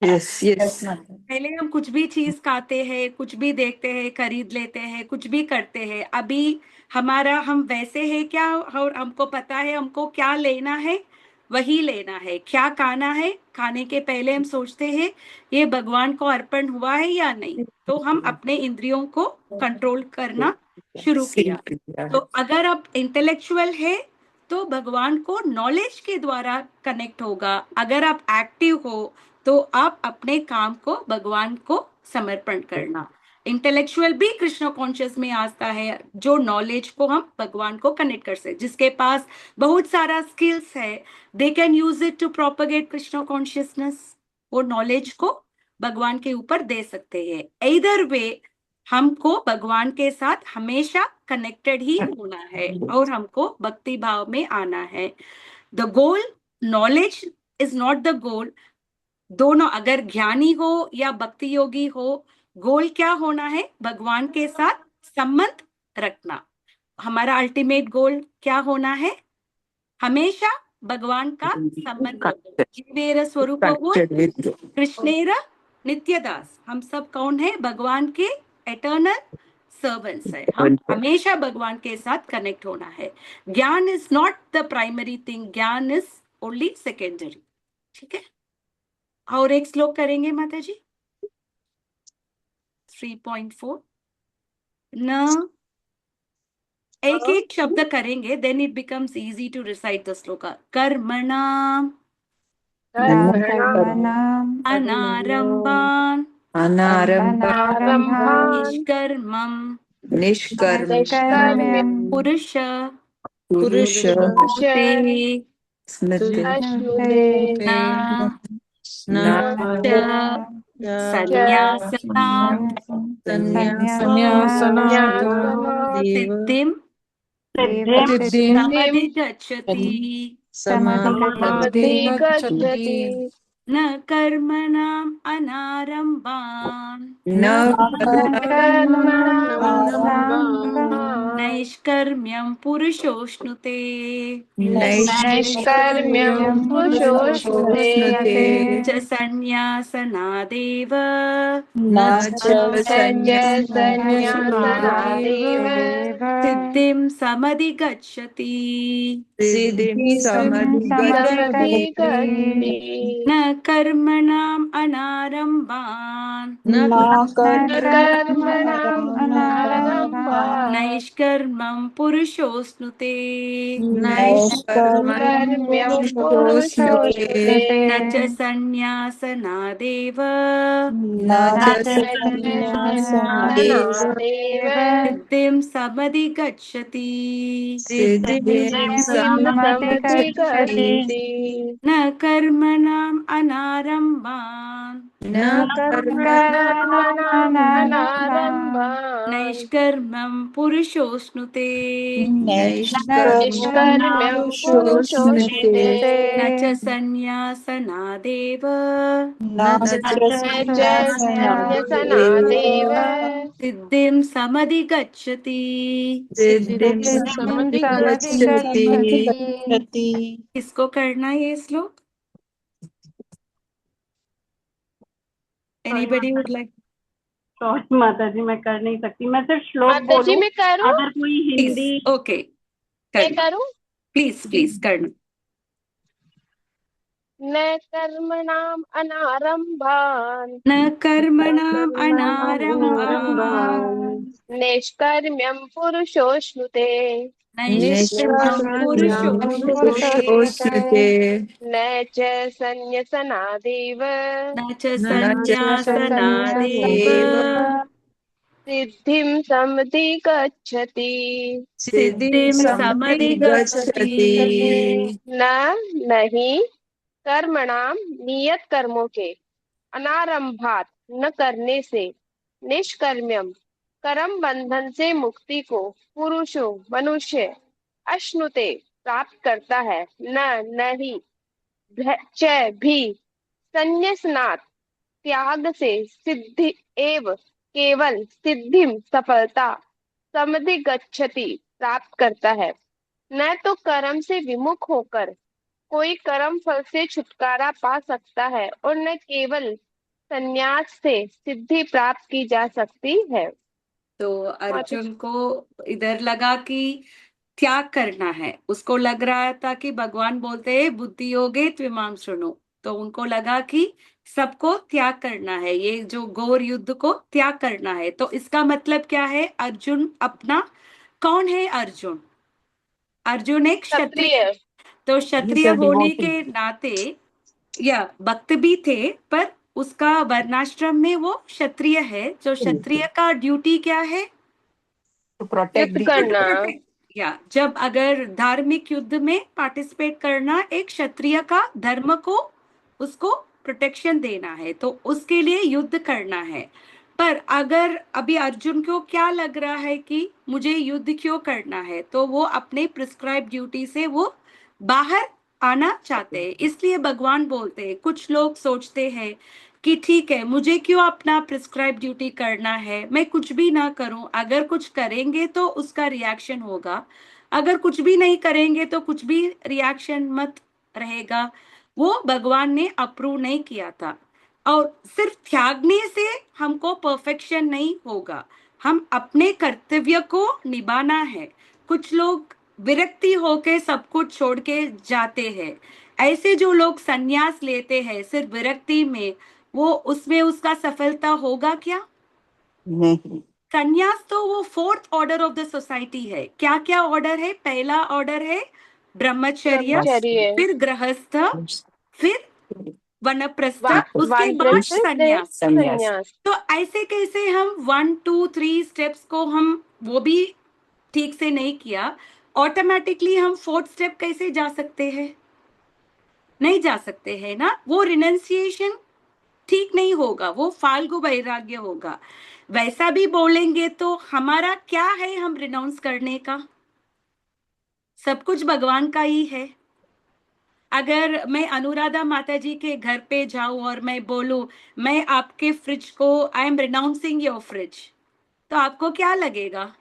Yes, yes. पहले हम कुछ भी चीज खाते हैं, कुछ भी देखते हैं, खरीद लेते हैं, कुछ भी करते हैं, अभी हमारा हम वैसे है क्या? और हमको पता है हमको क्या लेना है, वही लेना है। क्या खाना है, खाने के पहले हम सोचते हैं ये भगवान को अर्पण हुआ है या नहीं। तो हम अपने इंद्रियों को कंट्रोल करना शुरू किया। तो अगर आप इंटेलेक्चुअल है तो भगवान को नॉलेज के द्वारा कनेक्ट होगा। अगर आप एक्टिव हो तो आप अपने काम को भगवान को समर्पण करना। इंटेलेक्चुअल भी कृष्ण कॉन्शियस में आता है, जो नॉलेज को हम भगवान को कनेक्ट कर सकते। जिसके पास बहुत सारा स्किल्स है, they can use it to propagate Krishna consciousness. वो नॉलेज को भगवान के ऊपर दे सकते हैं। इधर वे हमको भगवान के साथ हमेशा कनेक्टेड ही होना है और हमको भक्ति भाव में आना है। The goal knowledge is not the goal. दोनों, अगर ज्ञानी हो या भक्ति योगी हो, गोल क्या होना है? भगवान के साथ संबंध रखना। हमारा अल्टीमेट गोल क्या होना है? हमेशा भगवान का संबंध। जीवेर स्वरूप कृष्णेर नित्यदास। हम सब कौन है? भगवान के एटर्नल सर्वेंट्स है, हम हमेशा भगवान के साथ कनेक्ट होना है। ज्ञान is not the primary thing, ज्ञान इज ओनली सेकेंडरी। ठीक है, और एक श्लोक करेंगे माता जी 3.4। न एक एक शब्द करेंगे, then it becomes easy to recite the shloka. कर्मणा कर्मणाम् अनारंभान अनारम्भान् निष्कर्मं निष्कर्म नैष्कर्म्यम् पुरुष पुरुष स्मृते स्मृति स्नुते न न च संन्यासनात् संन्यासनात् सिद्धिं सिद्धिं समधिगच्छति। समधिगच्छति। न कर्मणाम् अनारम्भान् न कर्मणाम् नैष्कर्म्यं पुरुषोऽश्नुते। नैष्कर्म्यं पुरुषोऽश्नुते च संन्यासनादेव न च संन्यासनादेव सिद्धिं समधिगच्छति। सिद्धिं समधिगच्छति। न कर्मणाम् अनारम्भान् कर्मणाम् अनारम्भात् नैष्कर्म्यं पुरुषोऽश्नुते। नैष्कर्म्यं पुरुषोऽश्नुते न च संन्यासनादेव न च संन्यासनादेव सिद्धिं समधिगच्छति। सिद्धिं समधिगच्छति। न कर्मणाम् अनारम्भान् न नैष्कर्म्यं पुरुषोऽश्नुते। निष्कर्म्यं पुरुषोऽश्नुते न च संन्यासनादेव न च संन्यासनादेव सिद्धिं समधिगच्छति। सिद्धिं समधिगच्छति। किसको करना है ये श्लोक? Anybody would like? सॉरी माता जी, मैं कर नहीं सकती, मैं सिर्फ श्लोक माता जी बोलूं। मैं करूं? अगर कोई हिंदी ओके, मैं करूं? प्लीज करना। न कर्मणाम् अनारम्भान् न कर्मणाम् अनारम्भान् नैष्कर्म्यं पुरुषोऽश्नुते नैष्कर्म्यं पुरुषोऽश्नुते। न च संन्यासनादेव न च संन्यासनादेव सिद्धिं समधिगच्छति। सिद्धिं समधिगच्छति। नहीं कर्मणाम नियत कर्मों के अनारंभात न करने से निष्कर्म्यम कर्म बंधन से मुक्ति को पुरुषो मनुष्य अश्नुते प्राप्त करता है। नहीं च भी संन्यासनात् त्याग से सिद्धि एव केवल सिद्धिम सफलता समधिगच्छति प्राप्त करता है। न तो कर्म से विमुख होकर कोई कर्म फल से छुटकारा पा सकता है और न केवल संन्यास से सिद्धि प्राप्त की जा सकती है। तो अर्जुन को इधर लगा कि त्याग करना है, उसको लग रहा था कि भगवान बोलते हैं बुद्धि योगे त्विमाम शृणु, तो उनको लगा कि सबको त्याग करना है, ये जो घोर युद्ध को त्याग करना है। तो इसका मतलब क्या है? अर्जुन अपना कौन है? अर्जुन एक क्षत्रिय। तो क्षत्रिय होने के नाते या भक्त भी थे, पर उसका वर्णाश्रम में वो क्षत्रिय है। तो क्षत्रिय का ड्यूटी क्या है? प्रोटेक्ट करना। या जब अगर धार्मिक युद्ध में पार्टिसिपेट करना, एक क्षत्रिय का धर्म को उसको प्रोटेक्शन देना है, तो उसके लिए युद्ध करना है। पर अगर अभी अर्जुन को क्या लग रहा है कि मुझे युद्ध क्यों करना है, तो वो अपने प्रिस्क्राइब ड्यूटी से वो बाहर आना चाहते हैं। इसलिए भगवान बोलते हैं, कुछ लोग सोचते हैं कि ठीक है, मुझे क्यों अपना प्रिस्क्राइब ड्यूटी करना है, मैं कुछ भी ना करूं, अगर कुछ करेंगे तो उसका रिएक्शन होगा, अगर कुछ भी नहीं करेंगे तो कुछ भी रिएक्शन मत रहेगा। वो भगवान ने अप्रूव नहीं किया था। और सिर्फ त्यागने से हमको परफेक्शन नहीं होगा, हम अपने कर्तव्य को निभाना है। कुछ लोग विरक्ति होके सब कुछ छोड़ के जाते हैं। ऐसे जो लोग संन्यास लेते हैं सिर्फ विरक्ति में, वो उसमें उसका सफलता होगा क्या? नहीं। संन्यास तो वो fourth order of the society है। क्या क्या ऑर्डर है? पहला ऑर्डर है ब्रह्मचर्य, ब्रह्मचर्य, फिर गृहस्थ, फिर वनप्रस्थ, उसके बाद वानप्रस्थ, देन संन्यास। संन्यास। तो ऐसे कैसे हम 1 2 3 स्टेप्स को हम वो भी ठीक से नहीं किया, ऑटोमेटिकली हम फोर्थ स्टेप कैसे जा सकते हैं? नहीं जा सकते हैं ना। वो रिनंसिएशन ठीक नहीं होगा, वो फाल्गु वैराग्य होगा। वैसा भी बोलेंगे तो हमारा क्या है हम रिनाउंस करने का? सब कुछ भगवान का ही है। अगर मैं अनुराधा माता जी के घर पे जाऊं और मैं बोलूं मैं आपके फ्रिज को, I am renouncing your fridge, तो आपको क्या लगेगा?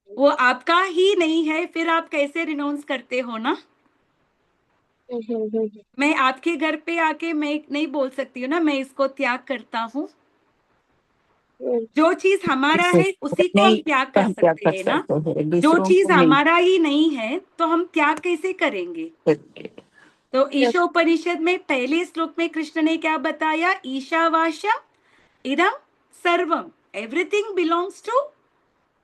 वो आपका ही नहीं है, फिर आप कैसे रिनाउंस करते हो ना? मैं आपके घर पे आके मैं नहीं बोल सकती हूँ ना मैं इसको त्याग करता हूँ। जो चीज हमारा है उसी को हम त्याग कर सकते हैं ना। जो चीज हमारा ही नहीं है तो हम त्याग कैसे करेंगे? तो ईशोपनिषद में पहले श्लोक में कृष्ण ने क्या बताया? ईशावास्यम इदम सर्वम, एवरीथिंग बिलोंग्स टू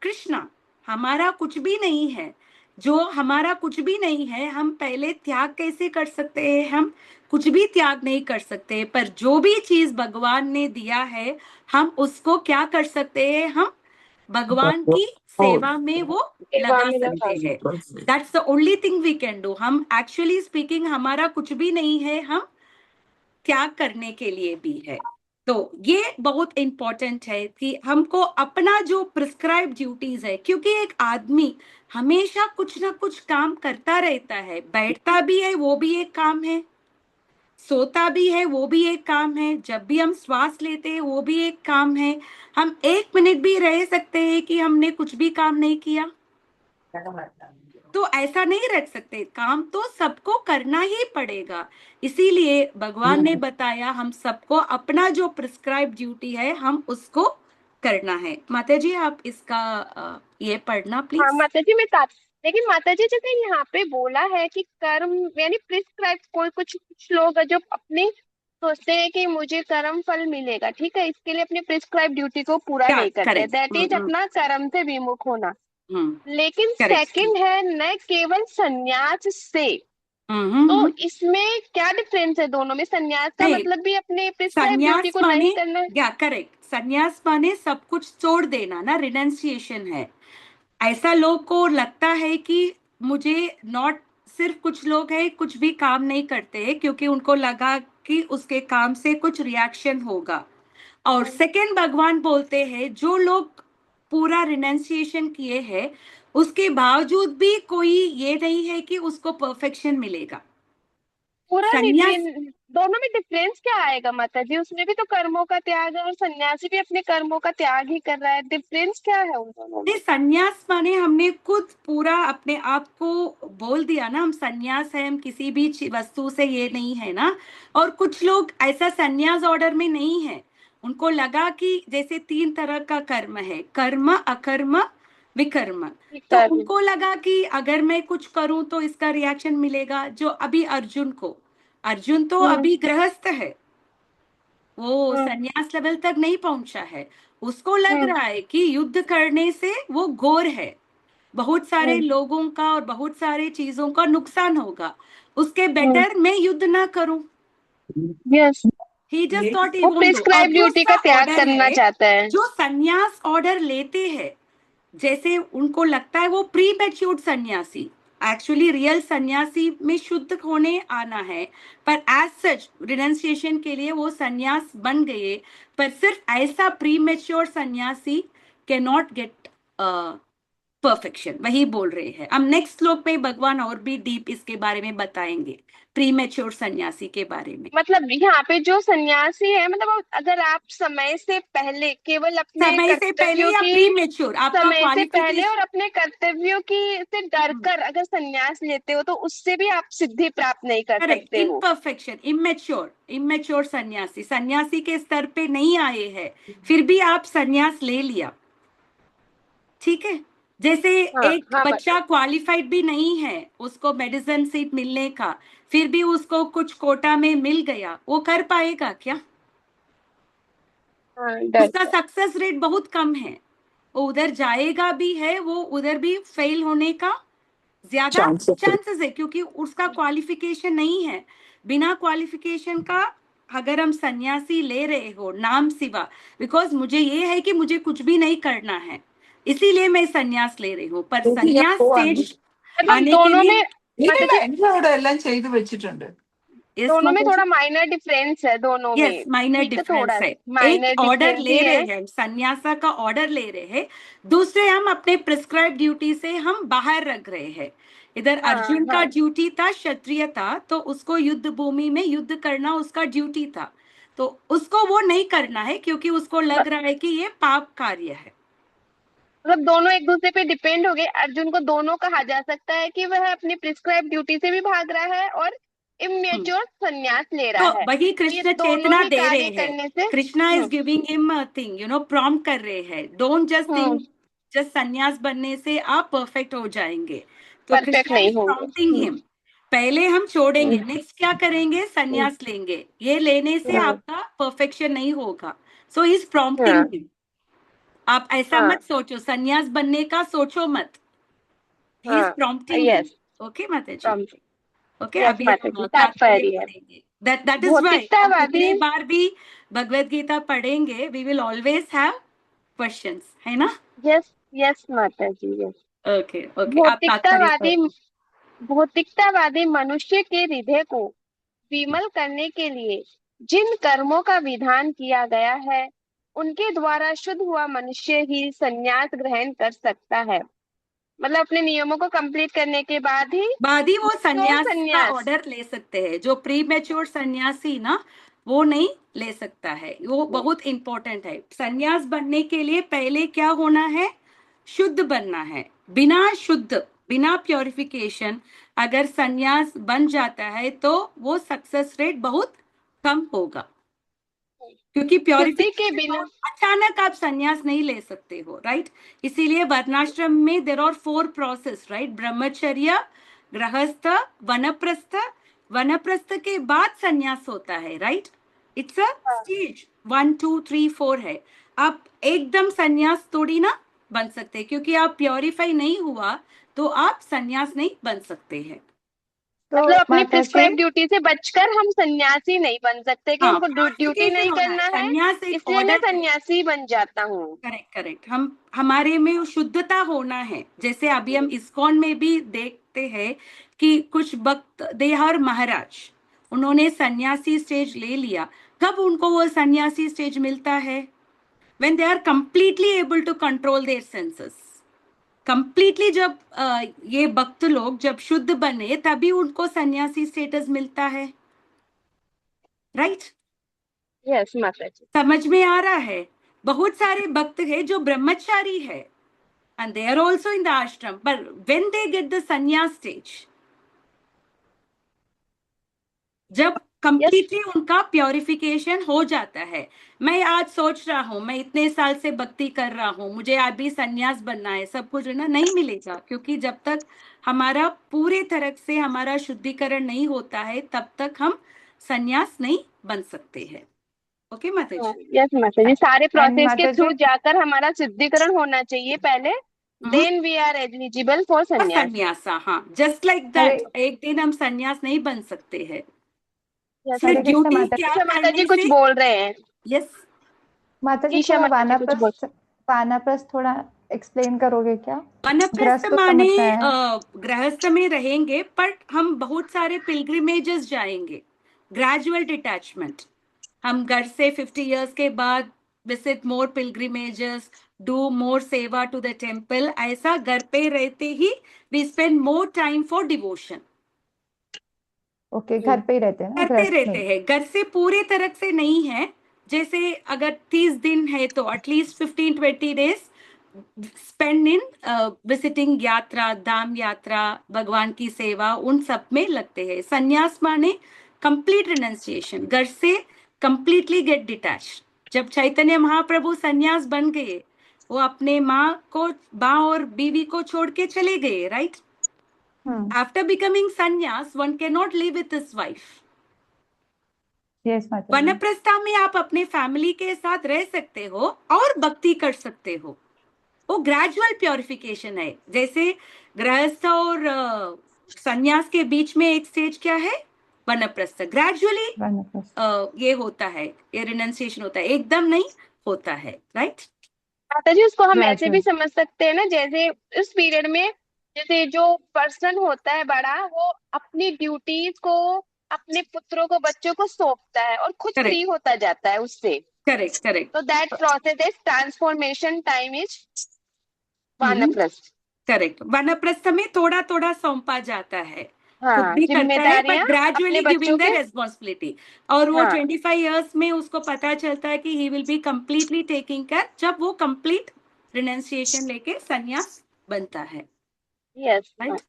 कृष्णा। हमारा कुछ भी नहीं है। जो हमारा कुछ भी नहीं है हम पहले त्याग कैसे कर सकते हैं? हम कुछ भी त्याग नहीं कर सकते, पर जो भी चीज भगवान ने दिया है हम उसको क्या कर सकते हैं? हम भगवान की सेवा में वो सेवा लगा में सकते लगा हैं। That's the only thing we can do. हम एक्चुअली स्पीकिंग हमारा कुछ भी नहीं है, हम त्याग करने के लिए भी है। तो ये बहुत इंपॉर्टेंट है कि हमको अपना जो प्रिस्क्राइब ड्यूटीज है, क्योंकि एक आदमी हमेशा कुछ ना कुछ काम करता रहता है। बैठता भी है वो भी एक काम है, सोता भी है वो भी एक काम है, जब भी हम श्वास लेते हैं वो भी एक काम है। हम 1 मिनट भी रह सकते हैं कि हमने कुछ भी काम नहीं किया? तो ऐसा नहीं रख सकते, काम तो सबको करना ही पड़ेगा। इसीलिए भगवान ने बताया हम सबको अपना जो प्रिस्क्राइब ड्यूटी है हम उसको करना है। माता जी आप इसका ये पढ़ना हाँ प्लीज। माता जी मैं साथ, लेकिन माता जी जैसे यहाँ पे बोला है कि कर्म यानी प्रिस्क्राइब, कोई कुछ लोग हैं जो अपने सोचते हैं कि मुझे कर्म फल मिलेगा, ठीक है, इसके लिए अपनी प्रिस्क्राइब ड्यूटी को पूरा क्या नहीं करते, करेक्ट। दैट इज अपना कर्म से विमुख होना। हम्म लेकिन करेक्ट। सेकंड है न केवल संन्यास से, हम्म तो हम्म इसमें क्या डिफरेंस है दोनों में? संन्यास का नहीं, मतलब भी अपने प्रिस्क्राइब ड्यूटी संन्यास को नहीं माने करना है। क्या? करेक्ट, संन्यास माने सब कुछ छोड़ देना ना, रिनंसिएशन है। ऐसा लोग को लगता है कि मुझे नॉट, सिर्फ कुछ लोग हैं कुछ भी काम नहीं करते हैं क्योंकि उनको लगा कि उसके काम से कुछ रिएक्शन होगा। और सेकंड भगवान बोलते हैं जो लोग पूरा रिनंसिएशन किए हैं उसके बावजूद भी कोई ये नहीं है कि उसको परफेक्शन मिलेगा। पूरा संन्यास, नहीं, दोनों में डिफरेंस क्या आएगा माता जी? उसमें भी तो कर्मों का त्याग है और सन्यासी भी अपने कर्मों का त्याग ही कर रहा है, डिफरेंस क्या है उन दोनों में? नहीं, संन्यास माने हमने खुद पूरा अपने आप को बोल दिया ना हम संन्यास है, हम किसी भी वस्तु से ये नहीं है ना। और कुछ लोग ऐसा संन्यास ऑर्डर में नहीं है, उनको लगा कि जैसे 3 तरह का कर्म है, कर्म, अकर्म, विकर्म। तो कर्म। उनको लगा कि अगर मैं कुछ करूं तो इसका रिएक्शन मिलेगा। जो अभी अर्जुन को, अर्जुन तो हम्म अभी गृहस्थ है, वो हम्म संन्यास लेवल तक नहीं पहुंचा है। उसको लग हम्म रहा है कि युद्ध करने से वो घोर है, बहुत सारे लोगों का और बहुत सारे चीजों का नुकसान होगा, उसके बेटर मैं युद्ध ना करूं। यस, ही जस्ट थॉट ही वो वोंट डू। और प्रिस्क्राइब ड्यूटी का दूसरा त्याग ऑर्डर करना है चाहता है। जो संन्यास ऑर्डर लेते हैं, जैसे उनको लगता है वो प्री मैच्योर्ड सन्यासी, एक्चुअली रियल सन्यासी में शुद्ध होने आना है, पर एज सच रिनंसिएशन के लिए वो सन्यास बन गए। पर सिर्फ ऐसा प्री मैच्योर सन्यासी कैन नॉट गेट परफेक्शन, वही बोल रहे हैं। हम नेक्स्ट श्लोक में भगवान और भी डीप इसके बारे में बताएंगे, प्रीमेच्योर सन्यासी के बारे में। मतलब यहाँ पे जो सन्यासी है, मतलब अगर आप समय से पहले केवल अपने समय से पहले कर्तव्यों या की प्रीमेच्योर, आपका समय से पहले क्वालिफिकेशन। और अपने कर्तव्यों की से डरकर अगर संन्यास लेते हो तो उससे भी आप सिद्धि प्राप्त नहीं कर करेक्ट, सकते हो। इम्परफेक्शन, इमेच्योर सन्यासी, सन्यासी के स्तर पे नहीं आए हैं, फिर भी आप सन्यास ले लिया, ठीक है। जैसे हाँ एक हाँ बच्चा क्वालिफाइड भी नहीं है उसको मेडिसिन सीट मिलने का, फिर भी उसको कुछ कोटा में मिल गया, वो कर पाएगा क्या? हाँ, डर उसका सक्सेस रेट बहुत कम है, वो उधर जाएगा भी है, वो उधर भी फेल होने का ज्यादा चांसेस है, क्योंकि उसका क्वालिफिकेशन नहीं है। बिना क्वालिफिकेशन का अगर हम सन्यासी ले रहे हो नाम सिवा, बिकॉज मुझे ये है कि मुझे कुछ भी नहीं करना है, इसीलिए मैं सन्यास ले रही हूँ, पर सन्यास स्टेज मतलब आने के दोनों लिए में माता जी, എന്നോട് എല്ലാം ചെയ്തു വെച്ചിട്ടുണ്ട്. Yes, दोनों में माता थोड़ा जी। माइनर डिफरेंस है दोनों यस, में, माइनर ठीक है, डिफरेंस थोड़ा है। माइनर एक ऑर्डर डिफरेंस ले ही रहे है। हैं, सन्यासा का ऑर्डर ले रहे हैं, दूसरे हम अपने प्रिस्क्राइब ड्यूटी से हम बाहर रख रहे हैं। इधर हाँ अर्जुन का हाँ ड्यूटी था, क्षत्रिय था, तो उसको युद्ध भूमि में युद्ध करना उसका ड्यूटी था, तो उसको वो नहीं करना है क्योंकि उसको लग रहा है कि ये पाप कार्य है। मतलब दोनों एक दूसरे पे डिपेंड हो गए। अर्जुन को दोनों कहा जा सकता है कि वह अपनी प्रिस्क्राइब ड्यूटी से भी भाग रहा है और इमेच्योर संन्यास ले तो रहा है, वही तो ये कृष्ण दोनों चेतना ही दे रहे कार्य हैं, करने से Krishna is giving him a thing, prompt कर रहे हैं, डोंट जस्ट थिंक जस्ट सन्यास बनने से आप परफेक्ट हो जाएंगे, तो परफेक्ट कृष्णा नहीं इज होंगे। Prompting him. पहले हम छोड़ेंगे, नेक्स्ट क्या करेंगे, सन्यास लेंगे, ये लेने से आपका परफेक्शन नहीं होगा, सो ही इज प्रॉम्प्टिंग हाँ हिम। आप ऐसा हाँ मत सोचो, सन्यास बनने का सोचो मत, ही इज हाँ, प्रॉम्प्टिंग हिम। यस, ओके माता जी, प्रॉम्प्ट, ओके। यस अभी माता हम जी, तात्पर्य तात्पर्य पढ़ेंगे, दैट इज वाई हम भौतिकतावादी। कितने बार भी भगवत गीता पढ़ेंगे, we will always have questions, है ना? यस यस माता जी, यस। ओके ओके, आप तात्पर्य भौतिकतावादी पढ़ो। भौतिकतावादी मनुष्य के हृदय को विमल करने के लिए जिन कर्मों का विधान किया गया है, उनके द्वारा शुद्ध हुआ मनुष्य ही संन्यास ग्रहण कर सकता है। मतलब अपने नियमों को कंप्लीट करने के बाद ही वो तो सन्यास का संन्यास। ऑर्डर ले सकते हैं। जो प्री मैच्योर सन्यासी ना, वो नहीं ले सकता है, वो बहुत इंपॉर्टेंट है। सन्यास बनने के लिए पहले क्या होना है, शुद्ध बनना है। बिना शुद्ध, बिना प्योरिफिकेशन अगर सन्यास बन जाता है तो वो सक्सेस रेट बहुत कम होगा, क्योंकि शुद्धि के प्योरिफिकेशन बिना अचानक आप सन्यास नहीं ले सकते हो, राइट? इसीलिए वर्णाश्रम में देर आर 4 प्रोसेस, राइट? ब्रह्मचर्य, गृहस्थ, वनप्रस्थ, वनप्रस्थ के बाद सन्यास होता है, राइट? इट्स अ स्टेज, 1 2 3 4 है। आप एकदम सन्यास थोड़ी ना बन सकते, क्योंकि आप प्योरीफाई नहीं हुआ तो आप सन्यास नहीं बन सकते हैं। तो मतलब अपनी माता जी, प्रिस्क्राइब ड्यूटी से बचकर हम सन्यासी नहीं बन सकते कि हाँ, हमको ड्यूटी प्योरिफिकेशन नहीं होना है, करना है, सन्यास एक इसलिए मैं ऑर्डर है। सन्यासी बन जाता हूँ। करेक्ट करेक्ट, हम हमारे में शुद्धता होना है। जैसे अभी हम इस्कॉन में भी देखते हैं कि कुछ भक्त, दे आर महाराज, उन्होंने सन्यासी स्टेज ले लिया। कब उनको वो सन्यासी स्टेज मिलता है? When they are completely able to control their senses. Completely जब ये भक्त लोग जब शुद्ध बने तभी उनको सन्यासी स्टेटस मिलता है, राइट? यस माता जी। समझ में आ रहा है? बहुत सारे भक्त हैं जो ब्रह्मचारी है, and they are also in the ashram, but when they get the sannyas stage, जब कंप्लीटली उनका प्योरिफिकेशन हो जाता है। मैं आज सोच रहा हूँ, मैं इतने साल से भक्ति कर रहा हूँ, मुझे अभी सन्यास बनना है, सब कुछ है ना, नहीं मिलेगा, क्योंकि जब तक हमारा पूरे तरह से हमारा शुद्धिकरण नहीं होता है तब तक हम सन्यास नहीं बन सकते हैं। ओके माता जी? यस माता जी, सारे एंड प्रोसेस के माता थ्रू जी, जाकर हमारा सिद्धिकरण होना चाहिए पहले, then we are eligible for sannyas. Sannyasa, हाँ, जस्ट लाइक हरे दैट। एक दिन हम सन्यास नहीं बन सकते हैं, यस सिर्फ हरे कृष्ण ड्यूटी माता क्या ईशा माता जी करने कुछ से। बोल रहे हैं। यस, माता जी, ईशा थोड़ा माता जी कुछ बोल। वानप्रस्थ थोड़ा एक्सप्लेन करोगे क्या? वनप्रस्थ ग्रस्त तो माने समझ में आया। गृहस्थ में रहेंगे, पर हम बहुत सारे पिलग्रिमेजेस जाएंगे, ग्रेजुअल डिटैचमेंट। हम घर से 50 इयर्स के बाद visit more pilgrimages, do more seva to the temple. ऐसा घर पे रहते ही we spend more time for devotion. Okay, घर पे ही रहते हैं ना, करते गृहस्थ रहते में? हैं, घर से पूरे तरह से नहीं है। जैसे अगर 30 दिन है तो एटलीस्ट 15-20 डेज स्पेंड इन विजिटिंग यात्रा, धाम यात्रा, भगवान की सेवा, उन सब में लगते हैं। संन्यास माने कंप्लीट रिनंसिएशन, घर से कंप्लीटली गेट डिटैच। जब चैतन्य महाप्रभु संन्यास बन गए, वो अपने माँ और बीवी को छोड़ के चले गए, right? After becoming sannyas, one cannot live with his wife. Yes mata जी। वनप्रस्था में आप अपने फैमिली के साथ रह सकते हो और भक्ति कर सकते हो। वो ग्रेजुअल प्योरिफिकेशन है। जैसे गृहस्थ और संन्यास के बीच में एक स्टेज क्या है? वनप्रस्थ। ग्रेजुअली ये होता है, ये रिनंसिएशन होता है, एकदम नहीं होता है, राइट? माता जी, उसको हम ऐसे Gradual. भी समझ सकते हैं ना, जैसे इस पीरियड में जैसे जो पर्सन होता है बड़ा, वो अपनी ड्यूटीज को अपने पुत्रों को, बच्चों को सौंपता है और खुद Correct. फ्री होता जाता है उससे। करेक्ट करेक्ट तो that process is transformation time is वानप्रस्थ। करेक्ट। वनप्रस्थ में थोड़ा थोड़ा सौंपा जाता है, खुद हाँ, भी करता है, जिम्मेदारियां बट ग्रेजुअली अपने गिविंग द बच्चों के। रेस्पॉन्सिबिलिटी। और वो हाँ। 25 इयर्स में उसको पता चलता है कि ही will be completely taking care, जब वो कंप्लीट रिनंसिएशन लेके संन्यास बनता है, यस। राइट?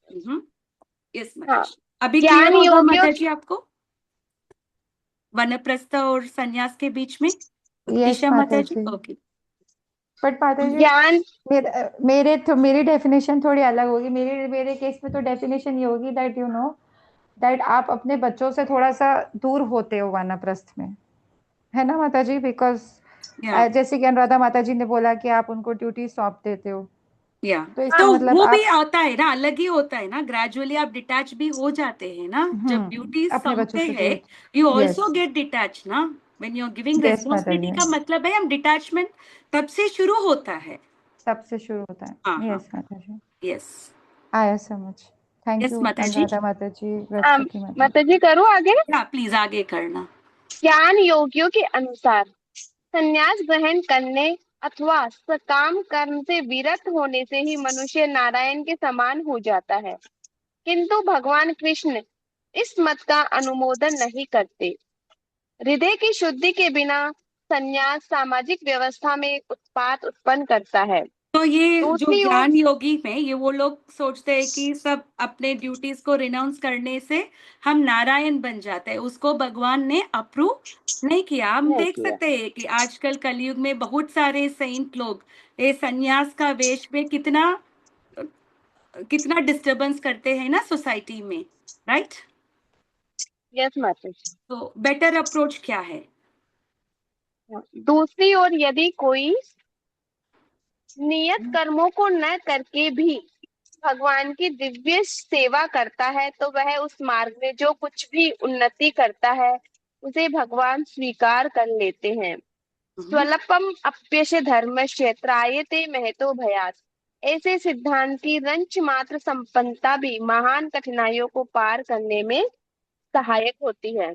यस हाँ। माता जी। अभी ज्ञान क्लियर होगा योगियों माता जी आपको वनप्रस्थ और संन्यास के बीच में? यस ईशा माता माता जी, जी। ओके। बट माता जी, ज्ञान मेरी डेफिनेशन थोड़ी अलग होगी। मेरे केस में तो डेफिनेशन ये होगी दैट यू नो दैट आप अपने बच्चों से थोड़ा सा दूर होते हो वानप्रस्थ में, है ना माता जी? बिकॉज या जैसे कि अनुराधा माता जी ने बोला कि आप उनको ड्यूटी सौंप देते हो, या तो इसका तो मतलब वो भी आप आता है ना, अलग ही होता है ना। ग्रेजुअली आप डिटैच भी हो जाते हैं ना, जब ड्यूटी अपने बच्चों सौंपते से हैं, दूर। You yes also get detach ना। When you are giving yes mata responsibility ji, का मतलब है हम डिटैचमेंट तब से शुरू होता है। तब से शुरू होता हाँ है। हाँ, यस माता जी, यस आया समझ। थैंक यस यू माता जी। अनुराधा माता जी, व्रतपति माता। माता जी करूँ आगे? या प्लीज आगे करना। ज्ञान योगियों के अनुसार संन्यास ग्रहण करने अथवा सकाम कर्म से विरक्त होने से ही मनुष्य नारायण के समान हो जाता है, किंतु भगवान कृष्ण इस मत का अनुमोदन नहीं करते। हृदय की शुद्धि के बिना संन्यास सामाजिक व्यवस्था में उत्पात उत्पन्न करता है। तो ये जो दूसरी ओर ज्ञान योगी में ये वो लोग सोचते हैं कि सब अपने ड्यूटीज को रिनाउंस करने से हम नारायण बन जाते हैं, उसको भगवान ने अप्रूव नहीं किया। हम नहीं देख किया। सकते हैं कि आजकल कलयुग में बहुत सारे सेंट लोग ये संन्यास का वेश में कितना डिस्टरबेंस करते हैं ना सोसाइटी में, राइट? यस माता जी। तो बेटर अप्रोच क्या है? दूसरी ओर यदि कोई नियत कर्मों को न करके भी भगवान की दिव्य सेवा करता है, तो वह उस मार्ग में जो कुछ भी उन्नति करता है उसे भगवान स्वीकार कर लेते हैं। स्वल्पम अप्यस्य धर्मस्य त्रायते महतो भयात्। ऐसे सिद्धांत की रंच मात्र संपन्नता भी महान कठिनाइयों को पार करने में सहायक होती है।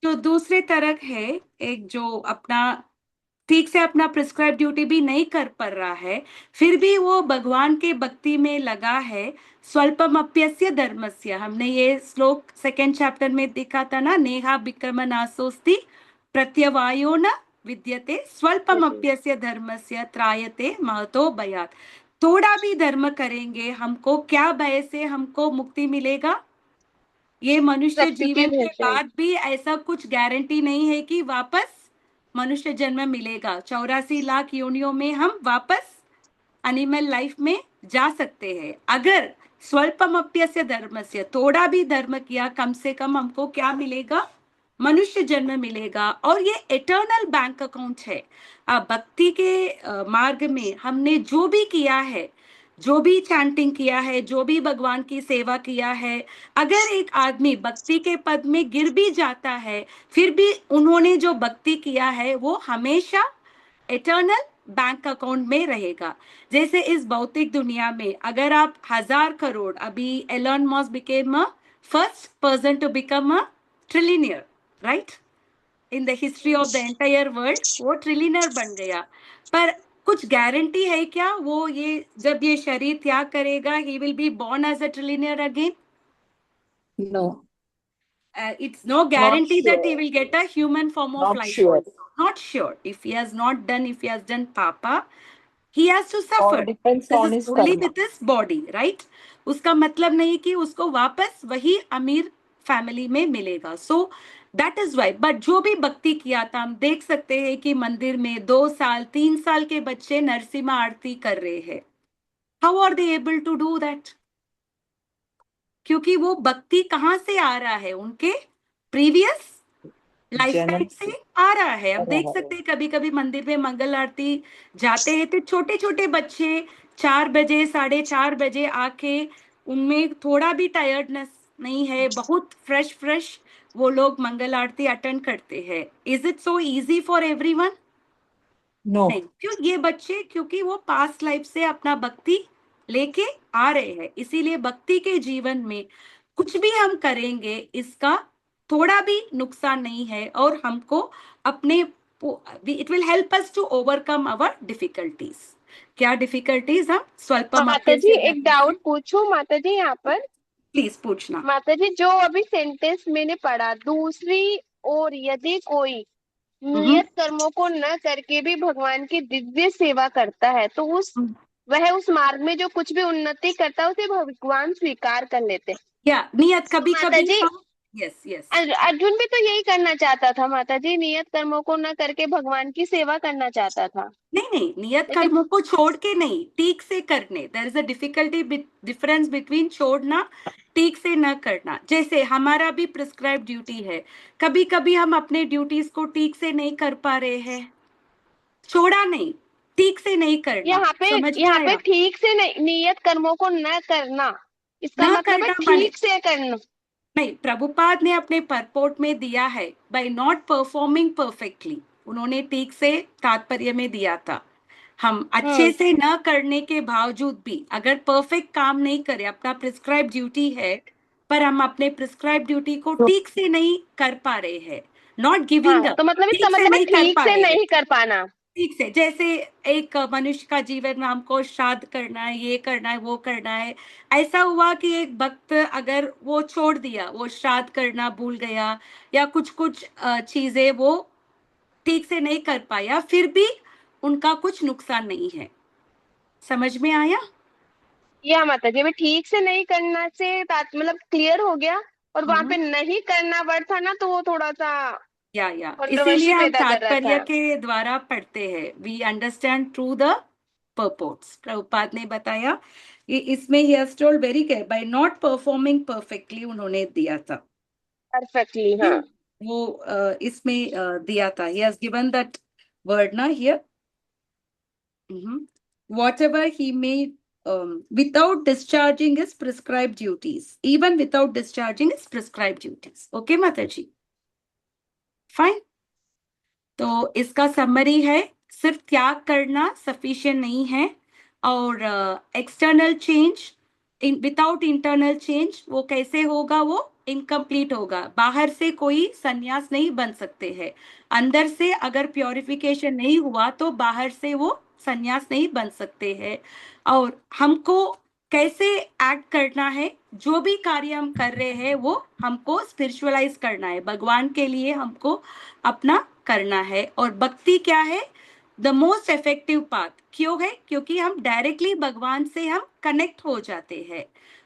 जो दूसरे तरह है, एक जो अपना ठीक से अपना प्रिस्क्राइब ड्यूटी भी नहीं कर पा रहा है, फिर भी वो भगवान के भक्ति में लगा है। स्वल्पमप्यस्य धर्मस्य, हमने ये श्लोक 2nd चैप्टर में देखा था ना, नेहा विक्रम नासोस्ति प्रत्यवायो न विद्यते स्वल्पमप्यस्य धर्मस्य त्रायते महतो भयात्। थोड़ा भी धर्म करेंगे हमको क्या भय से हमको मुक्ति मिलेगा? ये मनुष्य मृत्यु के जीवन भय के से। बाद भी ऐसा कुछ गारंटी नहीं है कि वापस मनुष्य जन्म मिलेगा। 84 लाख योनियों में हम वापस एनिमल लाइफ में जा सकते हैं। अगर स्वल्पमप्यस्य धर्मस्य, थोड़ा भी धर्म किया, कम से कम हमको क्या मिलेगा? मनुष्य जन्म मिलेगा, और ये इटर्नल बैंक अकाउंट है। भक्ति के मार्ग में हमने जो भी किया है, जो भी चैंटिंग किया है, जो भी भगवान की सेवा किया है, अगर एक आदमी भक्ति के पद में गिर भी जाता है, फिर भी उन्होंने जो भक्ति किया है वो हमेशा इटर्नल बैंक अकाउंट में रहेगा। जैसे इस भौतिक दुनिया में अगर आप 1000 करोड़, अभी Elon Musk became a first person to become a trillionaire, right? In the history of the entire world, वो ट्रिलियनर बन गया। पर कुछ गारंटी है क्या वो ये जब ये शरीर त्याग करेगा he will be born as a trillionaire again? No, It's no guarantee that he sure. will get a human form of Not life sure. also. Not sure. If he has done papa, he has to All suffer. depends This on is his only karma. with his body, right? उसका मतलब नहीं कि उसको वापस वही अमीर family में मिलेगा। So that is why. But जो भी भक्ति किया था, हम देख सकते हैं कि मंदिर में 2 साल 3 साल के बच्चे नरसिम्हा आरती कर रहे हैं। How are they able to do that? क्योंकि वो भक्ति कहाँ से आ रहा है? उनके प्रीवियस लाइफटाइम जन्म से से आ रहा है। आ हम रहा देख है। सकते हैं कभी कभी मंदिर में मंगल आरती जाते हैं तो छोटे छोटे बच्चे 4 बजे 4:30 बजे आके, उनमें थोड़ा भी टायर्डनेस नहीं है, बहुत फ्रेश वो लोग मंगल आरती अटेंड करते हैं। Is it so easy for everyone? No. नहीं, क्यों? ये बच्चे क्योंकि वो पास्ट लाइफ से अपना भक्ति लेके आ रहे हैं, इसीलिए भक्ति के जीवन में कुछ भी हम करेंगे इसका थोड़ा भी नुकसान नहीं है, और हमको अपने it will help us to overcome our difficulties. क्या डिफिकल्टीज? हम स्वल्पम माता जी एक डाउट पूछूं माता जी यहाँ पर? प्लीज पूछना। माता जी जो अभी सेंटेंस मैंने पढ़ा, दूसरी और यदि कोई नियत कर्मों को न करके भी भगवान की दिव्य सेवा करता है तो वह उस मार्ग में जो कुछ भी उन्नति करता है उसे भगवान स्वीकार कर लेते हैं। या नियत कभी माता कभी जी हम, यस यस, अर्जुन भी तो यही करना चाहता था माता जी, नियत कर्मों को न करके भगवान की सेवा करना चाहता था। नहीं, नियत लेकिन कर्मों को छोड़ के नहीं, ठीक से करने। There is a difference between छोड़ना, ठीक से न करना। जैसे हमारा भी प्रिस्क्राइब ड्यूटी है, कभी कभी हम अपने ड्यूटीज को ठीक से नहीं कर पा रहे हैं, छोड़ा नहीं, ठीक से नहीं करना। समझ में यहाँ पे आया? ठीक से नहीं, नियत कर्मों को न करना, इसका न मतलब है करना माने ठीक से करना। नहीं, प्रभुपाद ने अपने परपोर्ट में दिया है बाय नॉट परफॉर्मिंग परफेक्टली, उन्होंने ठीक से तात्पर्य में दिया था। हम अच्छे से न करने के बावजूद भी अगर परफेक्ट काम नहीं करें, अपना प्रिस्क्राइब ड्यूटी है पर हम अपने प्रिस्क्राइब ड्यूटी को ठीक से नहीं कर पा रहे हैं, नॉट गिविंग हाँ, अप, तो मतलब इसका ठीक से मतलब है नहीं कर ठीक पा से रहे हैं, नहीं कर पाना। ठीक से। जैसे एक मनुष्य का जीवन में हमको श्राद्ध करना है, ये करना है, वो करना है। ऐसा हुआ कि एक भक्त अगर वो छोड़ दिया, वो श्राद्ध करना भूल गया या कुछ कुछ चीजें वो ठीक से नहीं कर पाया, फिर भी उनका कुछ नुकसान नहीं है। समझ में आया? या माता जी अभी ठीक से नहीं करना से मतलब क्लियर हो गया, और वहां पे नहीं करना वर्ड था ना, तो वो थोड़ा सा या इसीलिए कंट्रोवर्सी हम पैदा कर रहा तात्पर्य था। के द्वारा पढ़ते हैं। We understand through the purports। Prabhupada ने बताया ये, इसमें ही has told very clear by not performing perfectly, उन्होंने दिया था परफेक्टली, हाँ। वो इसमें दिया था। he has given that word ना here, whatever he may without discharging his prescribed duties, even without discharging his prescribed duties। okay माताजी, फाइन। तो इसका समरी है, सिर्फ त्याग करना सफिशिएंट नहीं है, और external change without internal change वो कैसे होगा? वो इनकम्प्लीट होगा। बाहर से कोई सन्यास नहीं बन सकते हैं, अंदर से अगर प्योरिफिकेशन नहीं हुआ तो बाहर से वो सन्यास नहीं बन सकते हैं। और हमको कैसे एक्ट करना है? जो भी कार्य हम कर रहे हैं वो हमको स्पिरिचुअलाइज करना है, भगवान के लिए हमको अपना करना है। और भक्ति क्या है? The most effective path. क्यों है? क्योंकि हम डायरेक्टली भगवान से हम कनेक्ट हो जाते हैं।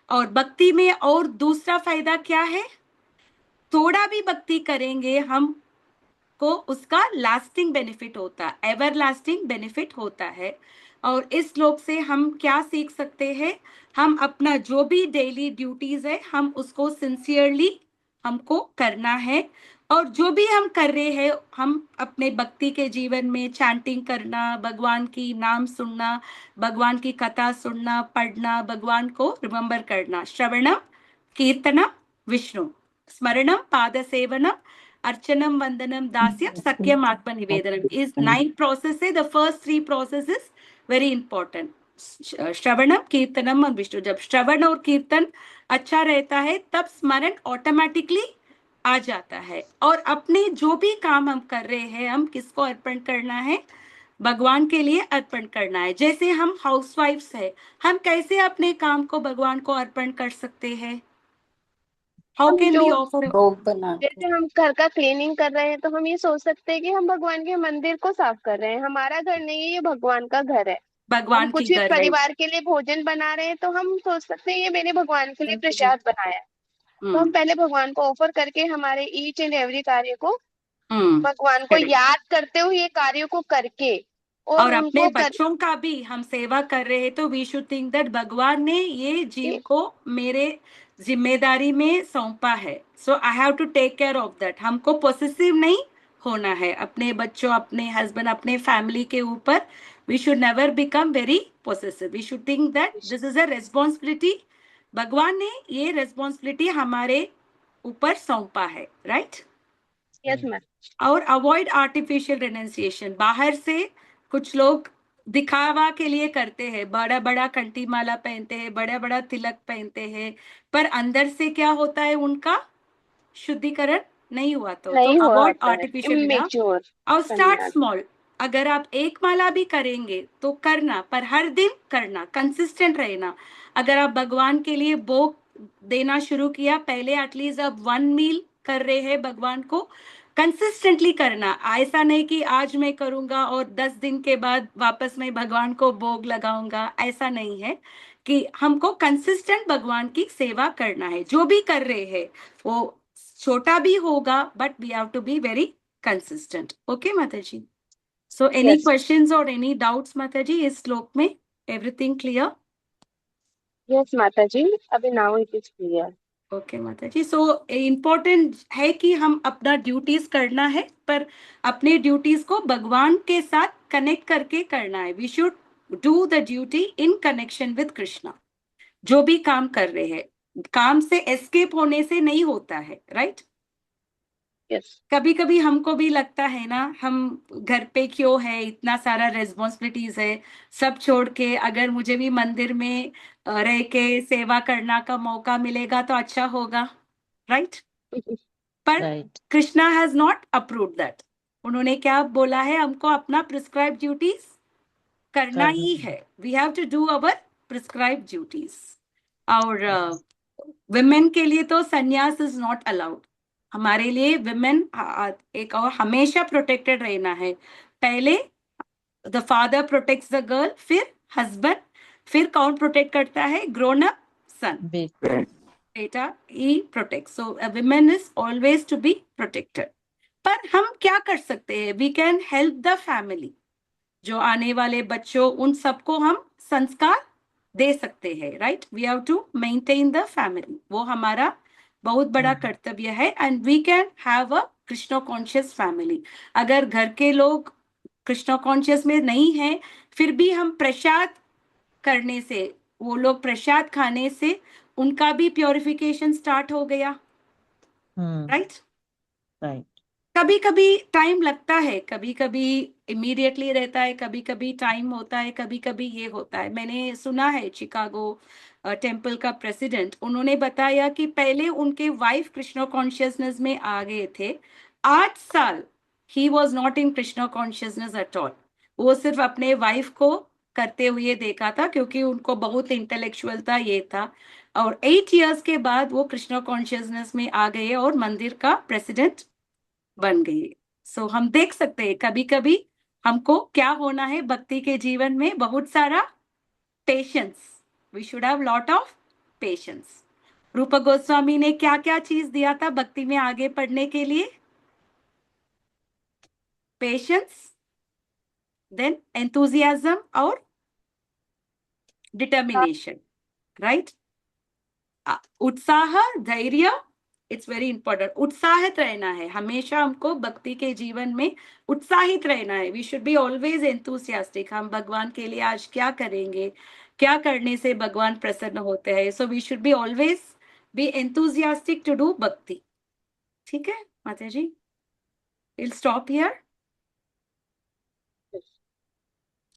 और भक्ति में और दूसरा फायदा क्या है? थोड़ा भी भक्ति करेंगे हम को उसका लास्टिंग बेनिफिट होता है, एवर लास्टिंग बेनिफिट होता है। और इस श्लोक से हम क्या सीख सकते हैं? हम अपना जो भी डेली ड्यूटीज है हम उसको सिंसियरली हमको करना है, और जो भी हम कर रहे हैं हम अपने भक्ति के जीवन में चैंटिंग करना, भगवान की नाम सुनना, भगवान की कथा सुनना, पढ़ना, भगवान को रिमेम्बर करना, श्रवणम कीर्तनम विष्णु स्मरणम पाद सेवनम अर्चनम वंदनम दास्यम सत्यम आत्म निवेदनम इज 9 process है। The first 3 process is very important, श्रवणम कीर्तनम और विष्णु। जब श्रवण और कीर्तन अच्छा रहता है तब स्मरण ऑटोमेटिकली आ जाता है। और अपने जो भी काम हम कर रहे हैं, हम किसको अर्पण करना है? भगवान के लिए अर्पण करना है। जैसे हम हाउसवाइफ्स है, हम कैसे अपने काम को भगवान को अर्पण कर सकते हैं? हाउ हम कैन वी जो ऑफर? भोग बना के। जैसे हम घर का क्लीनिंग कर रहे हैं तो हम ये सोच सकते हैं कि हम भगवान के मंदिर को साफ कर रहे हैं। हमारा घर नहीं है, ये भगवान का घर है। हम भगवान की कुछ भी घर है। परिवार के लिए भोजन बना रहे हैं तो हम सोच सकते हैं ये मैंने भगवान के लिए प्रसाद बनाया है। तो हम हम्म। पहले भगवान को ऑफर करके हमारे ईच एंड एवरी कार्य को हम्म। भगवान को करेक्ट। याद करते हुए ये कार्यों को करके और और अपने उनको बच्चों का भी हम सेवा कर रहे हैं तो वी शुड थिंक दैट भगवान ने ये जीव करके को मेरे जिम्मेदारी में सौंपा है, so I have to take care of that. हमको पोसेसिव नहीं होना है अपने बच्चों, अपने हस्बैंड, अपने फैमिली के ऊपर। We should never become very possessive. We should think that this is a responsibility. भगवान ने ये रेस्पॉन्सिबिलिटी हमारे ऊपर सौंपा है, राइट? Yes ma'am. और अवॉइड आर्टिफिशियल रेनन्सिएशन। बाहर से कुछ लोग दिखावा के लिए करते हैं, बड़ा बड़ा कंठी माला पहनते हैं, बड़ा बड़ा तिलक पहनते हैं, पर अंदर से क्या होता है? उनका शुद्धिकरण नहीं हुआ। तो नहीं हुआ अवॉइड होता है, आर्टिफिशियल बिना। इमेच्योर और स्टार्ट कन्या। स्मॉल। अगर आप एक माला भी करेंगे तो करना, पर हर दिन करना, कंसिस्टेंट रहना। अगर आप भगवान के लिए भोग देना शुरू किया, पहले एटलीस्ट आप 1 मील कर रहे हैं भगवान को, कंसिस्टेंटली करना। ऐसा नहीं कि आज मैं करूंगा और 10 दिन के बाद वापस मैं भगवान को भोग लगाऊंगा, ऐसा नहीं है। कि हमको कंसिस्टेंट भगवान की सेवा करना है। जो भी कर रहे हैं वो छोटा भी होगा, but we have to be very consistent. Okay माताजी? सो एनी यस क्वेश्चंस और एनी डाउट्स माताजी इस श्लोक में? Everything clear? Yes mata ji, अभी now it is clear. Okay माताजी। सो इम्पोर्टेंट है कि हम अपना ड्यूटीज करना है, पर अपने ड्यूटीज को भगवान के साथ कनेक्ट करके करना है। We should do the duty in connection with Krishna. जो भी काम कर रहे हैं, काम से एस्केप होने से नहीं होता है, राइट? यस कभी कभी हमको भी लगता है ना, हम घर पे क्यों है, इतना सारा रेस्पॉन्सिबिलिटीज है, सब छोड़ के अगर मुझे भी मंदिर में रह के सेवा करना का मौका मिलेगा तो अच्छा होगा, राइट? पर right. Krishna has not approved that. उन्होंने क्या बोला है? हमको अपना प्रिस्क्राइब ड्यूटीज करना ही है। We have to do our prescribe duties. और विमेन के लिए तो संन्यास इज नॉट अलाउड। हमारे लिए विमेन एक और हमेशा प्रोटेक्टेड रहना है। पहले the father protects the girl, फिर हस्बैंड, फिर कौन प्रोटेक्ट करता है? ग्रोन अप सन, बेटा ही protect. So a women is always to be protected. पर हम क्या कर सकते हैं? We can help the family. जो आने वाले बच्चों, उन सबको हम संस्कार दे सकते हैं, right? We have to maintain the family. वो हमारा बहुत बड़ा कर्तव्य है। And we can have a Krishna conscious family. अगर घर के लोग कृष्ण कॉन्शियस में नहीं है, फिर भी हम प्रसाद करने से, वो लोग प्रसाद खाने से उनका भी प्योरिफिकेशन स्टार्ट हो गया, राइट? राइट। कभी कभी टाइम लगता है, कभी कभी इमीडिएटली रहता है, कभी कभी टाइम होता है, कभी कभी ये होता है। मैंने सुना है चिकागो टेम्पल का प्रेसिडेंट, उन्होंने बताया कि पहले उनके वाइफ कृष्ण कॉन्शियसनेस में आ गए थे। 8 साल he was not in Krishna consciousness at all. वो सिर्फ अपने वाइफ को करते हुए देखा था, क्योंकि उनको बहुत इंटेलेक्चुअल था, ये था। और 8 years के बाद वो कृष्ण कॉन्शियसनेस में आ गए और मंदिर का प्रेसिडेंट बन गई। सो हम देख सकते हैं कभी कभी हमको क्या होना है भक्ति के जीवन में, बहुत सारा patience. We should have lot of patience. Rupa Goswami ने क्या क्या चीज दिया था भक्ति में आगे बढ़ने के लिए? पेशेंस, देन एंथुजियाज्म और डिटर्मिनेशन, राइट? उत्साह, धैर्य, इट्स वेरी इंपॉर्टेंट। उत्साहित रहना है हमेशा, हमको भक्ति के जीवन में उत्साहित रहना है। We should be always enthusiastic. हम भगवान के लिए आज क्या करेंगे, क्या करने से भगवान प्रसन्न होते हैं। So we should be always be enthusiastic to do bhakti. ठीक है माता जी? Will stop here.